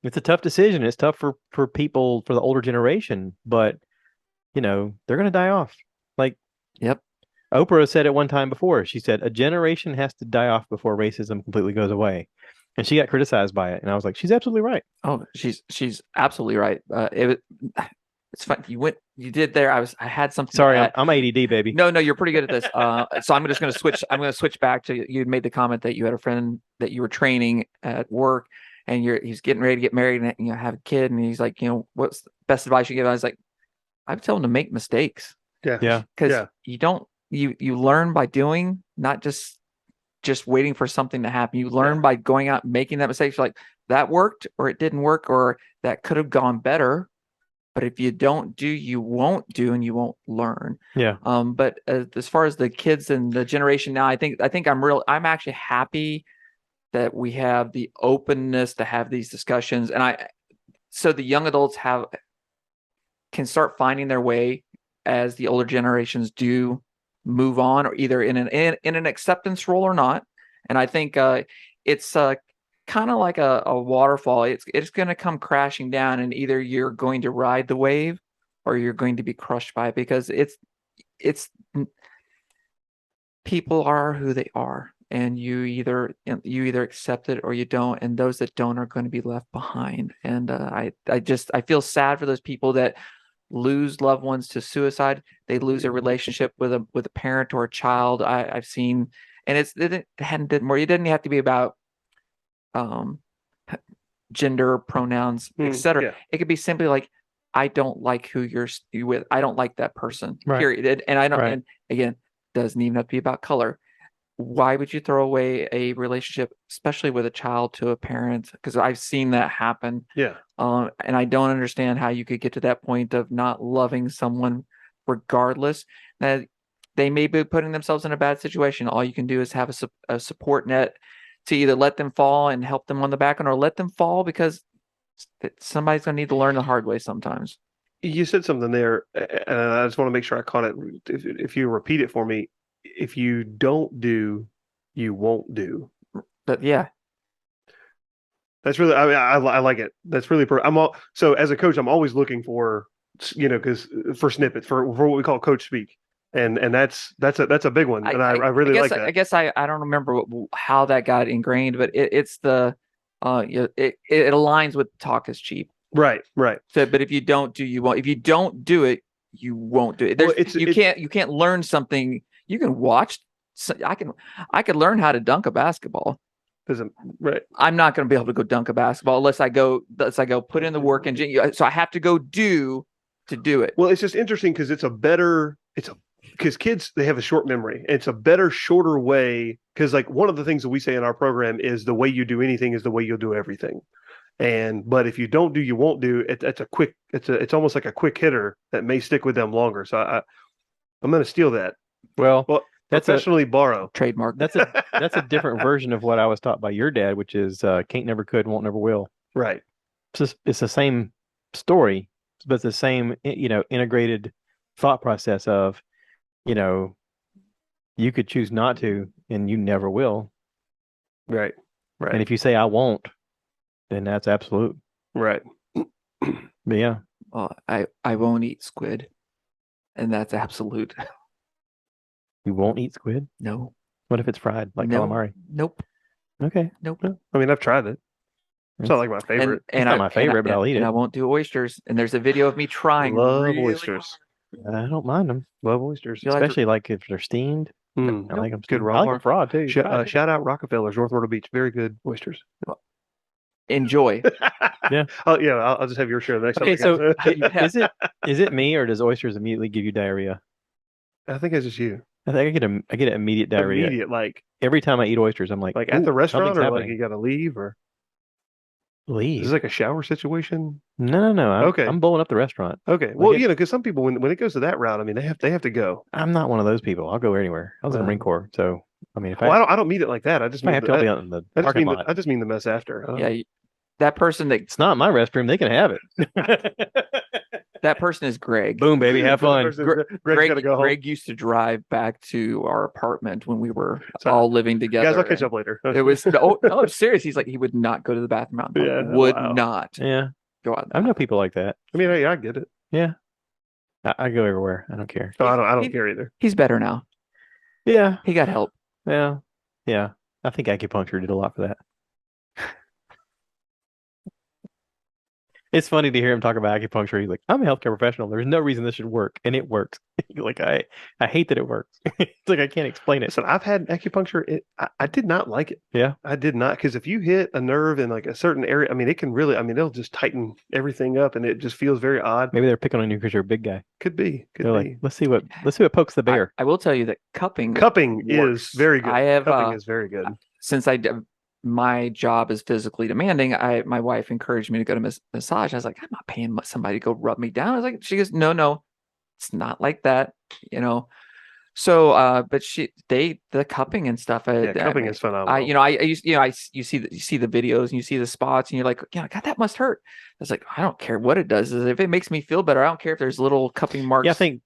it's a tough decision. It's tough for people, for the older generation, but, they're going to die off. Like, yep. Oprah said it one time before. She said, a generation has to die off before racism completely goes away. And she got criticized by it. And I was like, she's absolutely right. Oh, she's absolutely right. It's fun. You did there. I had something. Sorry, I'm ADD, baby. No, you're pretty good at this. So I'm just going to switch. I'm going to switch back to, you made the comment that you had a friend that you were training at work, and he's getting ready to get married and have a kid, and he's like, what's the best advice you give? I was like, I'd tell him to make mistakes. Yeah. Because you learn by doing, not just waiting for something to happen. You learn by going out and making that mistake. You're like, that worked or it didn't work, or that could have gone better. But if you don't do, you won't do, and you won't learn. Yeah. But as far as the kids and the generation now, I think I'm actually happy that we have the openness to have these discussions, so the young adults can start finding their way as the older generations do move on, or either in an acceptance role or not. And I think it's kind of like a waterfall. It's going to come crashing down, and either you're going to ride the wave or you're going to be crushed by it, because it's people are who they are, and you either accept it or you don't, and those that don't are going to be left behind. And I feel sad for those people that lose loved ones to suicide. They lose a relationship with a parent or a child. I've seen, and it didn't have to be about gender, pronouns, etc. Yeah. It could be simply like, I don't like who you're with. I don't like that person. Right. Period. And I don't. Right. And again, doesn't even have to be about color. Why would you throw away a relationship, especially with a child, to a parent? Because I've seen that happen. Yeah. And I don't understand how you could get to that point of not loving someone regardless. That they may be putting themselves in a bad situation. All you can do is have a support net to either let them fall and help them on the back end, or let them fall because somebody's going to need to learn the hard way sometimes. You said something there, and I just want to make sure I caught it. If you repeat it for me, if you don't do, you won't do. But yeah, that's really. I mean, I like it. That's really. So as a coach, I'm always looking for, because for snippets for what we call coach speak, and that's a big one, and I really guess, like that. I guess I don't remember how that got ingrained, but it's the it aligns with talk is cheap. Right. So, but if you don't do, you won't. If you don't do it, you won't do it. You can't learn something. You can watch. I could learn how to dunk a basketball. Right. I'm not going to be able to go dunk a basketball unless I go put in the work and so I have to go do it. Well, it's just interesting because because kids, they have a short memory. It's a better, shorter way. Because like one of the things that we say in our program is the way you do anything is the way you'll do everything. But if you don't do, you won't do. It's almost like a quick hitter that may stick with them longer. So I'm going to steal that. Well, that's professionally borrow. Trademark. That's a different version of what I was taught by your dad, which is can't, never, could, won't, never, will. Right. It's the same story, but it's the same integrated thought process of you could choose not to, and you never will. Right. And if you say I won't, then that's absolute. Right. But yeah. I won't eat squid, and that's absolute. You won't eat squid? No. What if it's fried like calamari? Nope. Okay. Nope. I mean, I've tried it. It's not like my favorite. It's not my favorite, but I'll eat it. And I won't do oysters. And there's a video of me trying. Love really oysters. hard. I don't mind them. Love oysters, especially like if they're steamed. I like them. Good raw. I like them raw too. Shout out Rockefeller's, North Myrtle Beach. Very good oysters. Enjoy. Yeah. I'll just have your share the next time. Okay, so is it me, or does oysters immediately give you diarrhea? I think it's just you. I think I get immediate diarrhea. Immediate, like every time I eat oysters, I'm like at the restaurant, or happening. like you got to leave, or leave. Is this like a shower situation? No. Okay. I'm bowling up the restaurant. Okay. Well, because some people, when it goes to that route, I mean, they have to go. I'm not one of those people. I'll go anywhere. I was in the Marine Corps, so I mean, if I don't mean it like that. I just mean I be on the parking lot. I just mean the mess after. Yeah, that person that it's not my restroom. They can have it. That person is Greg. Boom, baby, have fun. Greg used to drive back to our apartment when we were all living together. Guys, I'll catch up later. It was no, I'm serious. He's like, he would not go to the bathroom out. Yeah, would not. Yeah, go out. I know people like that. I mean, I get it. Yeah, I go everywhere. I don't care. No, I don't care either. He's better now. Yeah, he got help. Yeah. I think acupuncture did a lot for that. It's funny to hear him talk about acupuncture. He's like, I'm a healthcare professional. There's no reason this should work. And it works. Like, I hate that it works. It's like, I can't explain it. Listen, I've had acupuncture. I did not like it. Yeah. I did not. Because if you hit a nerve in like a certain area, I mean, it can really, it'll just tighten everything up, and it just feels very odd. Maybe they're picking on you because you're a big guy. Could be. They're like, let's see what pokes the bear. I will tell you that cupping is very good. Cupping is very good. Since my job is physically demanding, my wife encouraged me to go to massage. I was like, I'm not paying somebody to go rub me down. I was like, she goes, no, it's not like that, So, but the cupping and stuff. Cupping is phenomenal. You see the videos and you see the spots and you're like, God, that must hurt. I was like, I don't care what it does. If it makes me feel better, I don't care if there's little cupping marks. Yeah, I think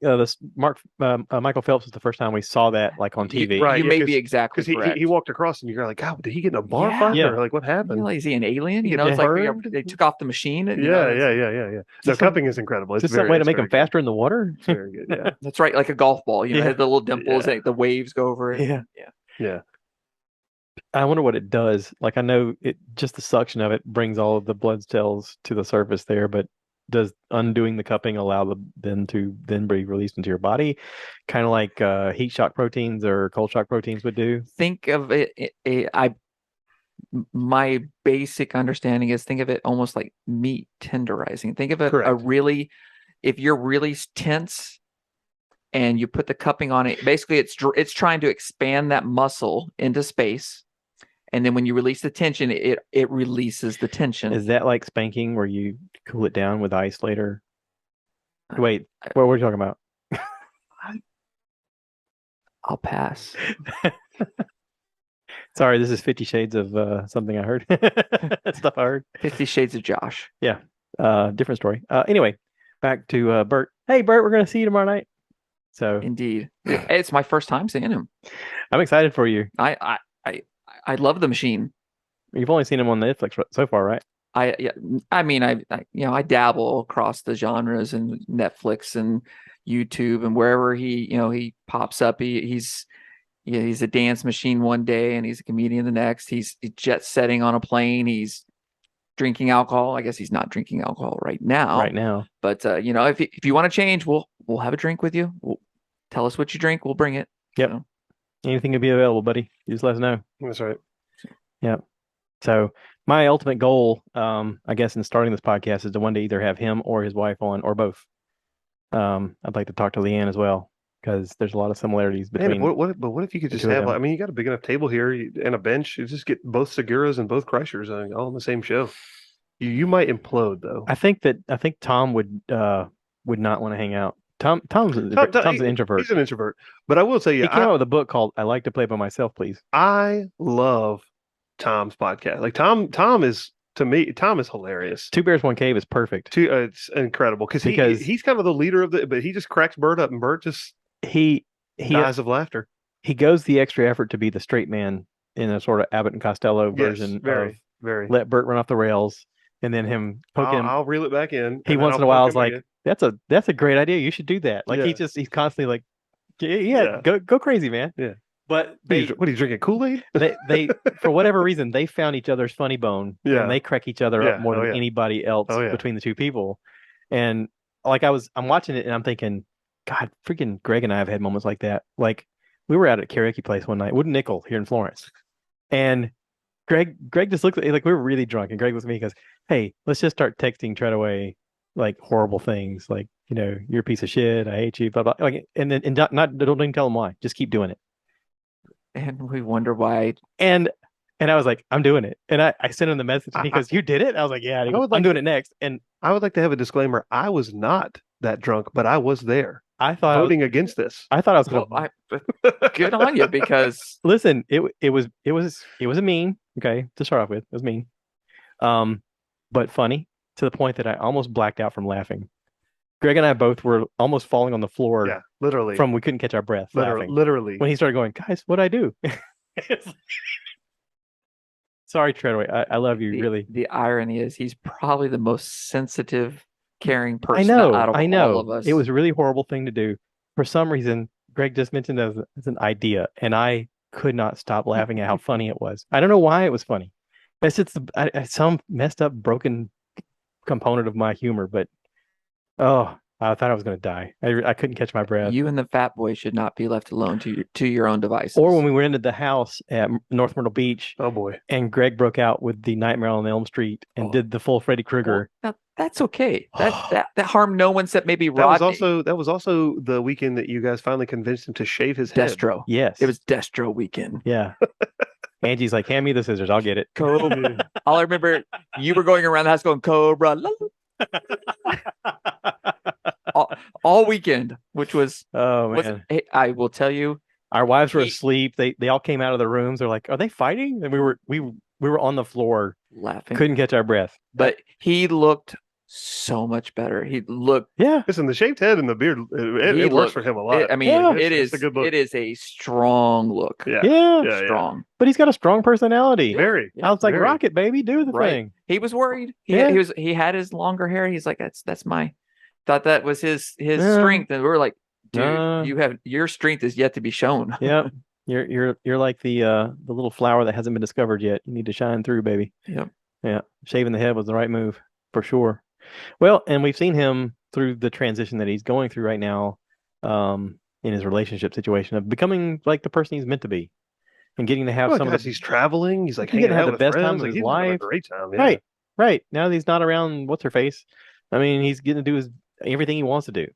Michael Phelps was the first time we saw that like on TV. You may be exactly correct. Because he walked across and you're like, God, did he get in a bar fight? Yeah. Or like what happened? Is he an alien? It's like they took off the machine. Yeah. So cupping is incredible. It's some way to make them faster in the water. It's very good. Yeah, that's right. Like a golf ball. The little dimples, the waves go over it. Yeah. I wonder what it does. Like, I know just the suction of it brings all of the blood cells to the surface there, but does undoing the cupping allow them to then be released into your body, kind of like heat shock proteins or cold shock proteins would do? Think of it. my basic understanding is think of it almost like meat tenderizing. Think of it Correct. if you're really tense and you put the cupping on it, basically it's trying to expand that muscle into space. And then when you release the tension, it releases the tension. Is that like spanking where you cool it down with ice later? Uh, Wait, what were you talking about? I'll pass. Sorry, this is 50 Shades of something I heard. Stuff I heard. 50 Shades of Josh. Yeah. Different story. Anyway, back to Bert. Hey, Bert, we're going to see you tomorrow night. So Indeed. It's my first time seeing him. I'm excited for you. I love the machine. You've only seen him on Netflix so far, right? I mean, I dabble across the genres and Netflix and YouTube and wherever he pops up. He's a dance machine one day and he's a comedian the next. He's jet setting on a plane. He's drinking alcohol. I guess he's not drinking alcohol right now. Right now. But if you want to change, we'll have a drink with you. Tell us what you drink. We'll bring it. Yep. So. Anything will be available, buddy. You just let us know. That's right. Yep. So my ultimate goal, I guess, in starting this podcast is to one day either have him or his wife on, or both. I'd like to talk to Leanne as well because there's a lot of similarities between. Man, what if you could just two of have? them. I mean, you got a big enough table here and a bench. You just get both Seguras and both Kreischers all on the same show. You might implode though. I think Tom would not want to hang out. Tom's an introvert. He's an introvert, but I will say, He came out with a book called "I Like to Play by Myself, Please." I love Tom's podcast. Like Tom is to me, Tom is hilarious. Two Bears, One Cave is perfect. It's incredible because he's kind of the leader of but he just cracks Bert up, and Bert just he dies of laughter. He goes the extra effort to be the straight man in a sort of Abbott and Costello version. Very. Let Bert run off the rails, and then him poking him. I'll reel it back in. He once in a while is like, "That's a great idea. You should do that." Like he's constantly like, "Yeah, go crazy, man." Yeah. But what are you drinking, Kool-Aid? they for whatever reason they found each other's funny bone. Yeah. And they crack each other up more than anybody else between the two people. And like I'm watching it and I'm thinking, God, freaking Greg and I have had moments like that. Like we were out at a karaoke place one night, Wooden Nickel here in Florence, and Greg just looked at like we were really drunk, and Greg was me goes, "Hey, let's just start texting Treadaway like horrible things, like you're a piece of shit, I hate you, blah blah." Like, and then don't even tell him why, just keep doing it. And we wonder why. And I was like, I'm doing it. And I sent him the message and he goes, "You did it?" I was like, "Yeah, I'm doing it next." And I would like to have a disclaimer. I was not that drunk, but I was there. I thought voting against this. I thought I was going to good on you because listen, it was a mean, okay, to start off with. It was mean. But funny to the point that I almost blacked out from laughing. Greg and I both were almost falling on the floor. Yeah, literally. From we couldn't catch our breath. Literally. When he started going, "Guys, what'd I do?" Sorry, Treadway. I love you, really. The irony is he's probably the most sensitive, caring person out of all of us. It was a really horrible thing to do. For some reason, Greg just mentioned it as an idea, and I could not stop laughing at how funny it was. I don't know why it was funny. It's just some messed up, broken component of my humor, but oh, I thought I was going to die. I couldn't catch my breath. You and the fat boy should not be left alone to your own devices. Or when we went into the house at North Myrtle Beach. Oh boy! And Greg broke out with the Nightmare on Elm Street and did the full Freddy Krueger. Now, that's okay. That harmed no one except maybe Rodney. That was also the weekend that you guys finally convinced him to shave his head. Destro. Yes, it was Destro weekend. Yeah. Angie's like, "Hand me the scissors. I'll get it." Cobra. All I remember, you were going around the house going Cobra. all weekend, which was I will tell you, our wives were asleep. They all came out of the rooms. They're like, "Are they fighting?" And we were on the floor laughing, couldn't catch our breath. But he looked so much better. He looked Listen, the shaved head and the beard it works for him a lot. It is a good look. It is a strong look. Yeah, strong. But he's got a strong personality. Very. I was like, "Rocket, baby, do the thing." He was worried. He had his longer hair. He's like, that's my thought that was his strength. And we were like, dude, your strength is yet to be shown. Yeah. You're like the little flower that hasn't been discovered yet. You need to shine through, baby. Yep. Yeah. Shaving the head was the right move for sure. Well, and we've seen him through the transition that he's going through right now, in his relationship situation of becoming like the person he's meant to be. and getting to have Well, some of guys, the he's traveling. He's like he didn't hanging have out the with best friends. time of Like his he's having a life. great time. Yeah. Right, right. Now that he's not around, what's her face? I mean, he's getting to do everything he wants to do.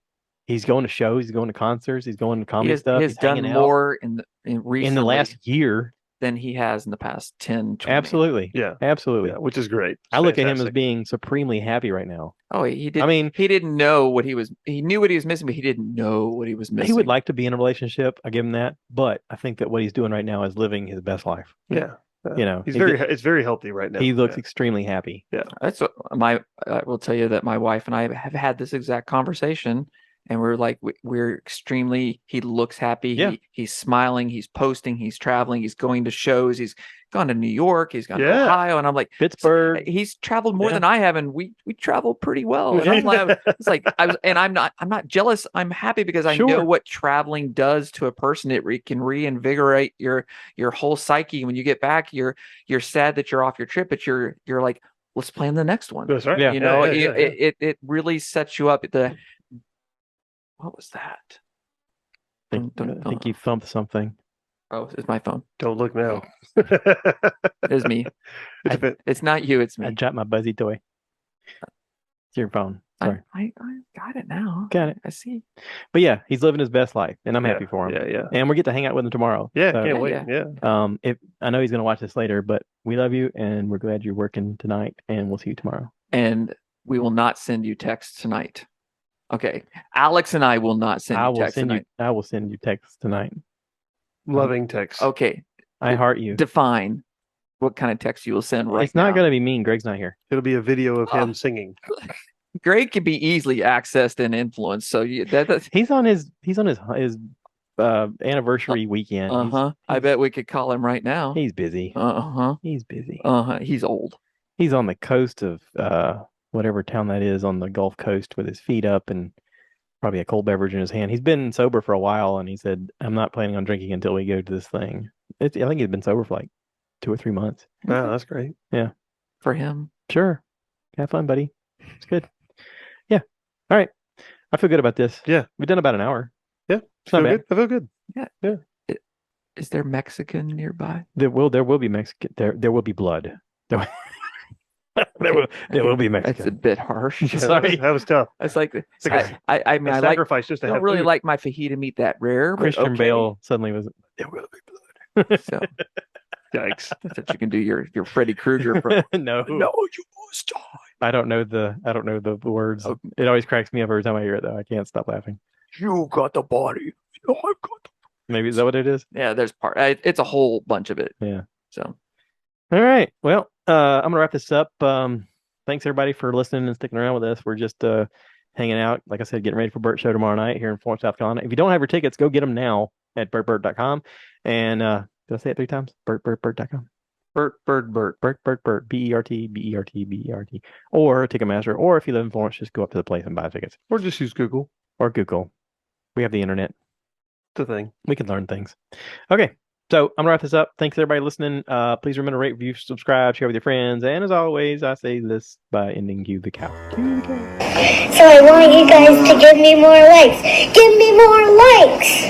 He's going to shows, he's going to concerts, he's going to comedy stuff, He has he's done hanging out more in in the recently last year. than he has in the past 10, 20. Absolutely. Yeah. Absolutely. Yeah, which is great. It's I look at him as fantastic. being supremely happy right now. Oh, he did. I mean, he didn't know what he knew what he was missing, but he didn't know what he was missing. he would like to be in a relationship. I give him that, but I think that what he's doing right now is living his best life. Yeah. You know, it's very healthy right now. he looks extremely happy. Yeah. That's what I will tell you that my wife and I have had this exact conversation, and we're like, we're extremely, he looks happy. Yeah. He's smiling, he's posting, he's traveling, he's going to shows, he's gone to New York, he's gone to Ohio. And I'm like, Pittsburgh. He's traveled more than I have. And we travel pretty well. And I'm like, it's like, I'm not jealous. I'm happy because I know what traveling does to a person. It can reinvigorate your whole psyche. When you get back, you're sad that you're off your trip, but you're like, let's plan the next one. That's right. Yeah. You know, it really sets you up. What was that? I think you thumped something. Oh, it's my phone. Don't look now. It's me. It's not you. It's me. I dropped my buzzy toy. It's your phone. Sorry. I got it now. Got it. I see. But yeah, he's living his best life, and I'm happy for him. Yeah, yeah. And we get to hang out with him tomorrow. Yeah, so, can't wait. Yeah. If I know he's going to watch this later, but we love you, and we're glad you're working tonight, and we'll see you tomorrow. And we will not send you texts tonight. Okay, Alex and I will not send you texts tonight. I will send you texts tonight. Loving text. Okay. I heart you. Define what kind of text you will send right now. It's not going to be mean. Greg's not here. It'll be a video of him singing. Greg can be easily accessed and influenced. So he's on his anniversary weekend. I bet we could call him right now. He's busy. He's busy. He's old. He's on the coast of whatever town that is on the Gulf Coast with his feet up and probably a cold beverage in his hand. He's been sober for a while, and he said, "I'm not planning on drinking until we go to this thing." I think he's been sober for like 2 or 3 months. Wow, that's great. Yeah, for him. Sure, have fun, buddy. It's good. Yeah. All right. I feel good about this. Yeah, we've done about an hour. Yeah, it's not bad. I feel good. Yeah. Is there Mexican nearby? There will be Mexican. There will be blood. There will be Mexican. That's a bit harsh. Sorry, that was tough. It's like I mean, I sacrifice just to don't really like my fajita meat that rare. Christian Bale suddenly was. There will be blood. So, yikes! That's what you can do. Your Freddy Krueger. No, you must die. I don't know the words. Okay. It always cracks me up every time I hear it, though. I can't stop laughing. You got the body. I've got the... Maybe is that what it is? Yeah, there's it's a whole bunch of it. Yeah. So. All right. Well, I'm gonna wrap this up. Thanks everybody for listening and sticking around with us. We're just hanging out, like I said, getting ready for Bert Show tomorrow night here in Florence, South Carolina. If you don't have your tickets, go get them now at bertbert.com. And did I say it 3 times? Bertbert.com. Bert. BERT, BERT. Or Ticketmaster. Or if you live in Florence, just go up to the place and buy tickets. Or just use Google. Or Google. We have the internet. The thing. We can learn things. Okay. So I'm gonna wrap this up. Thanks everybody listening. Please remember to rate, review, subscribe, share with your friends, and as always, I say this by ending cue the cow. Cue the cow. So I want you guys to give me more likes. Give me more likes.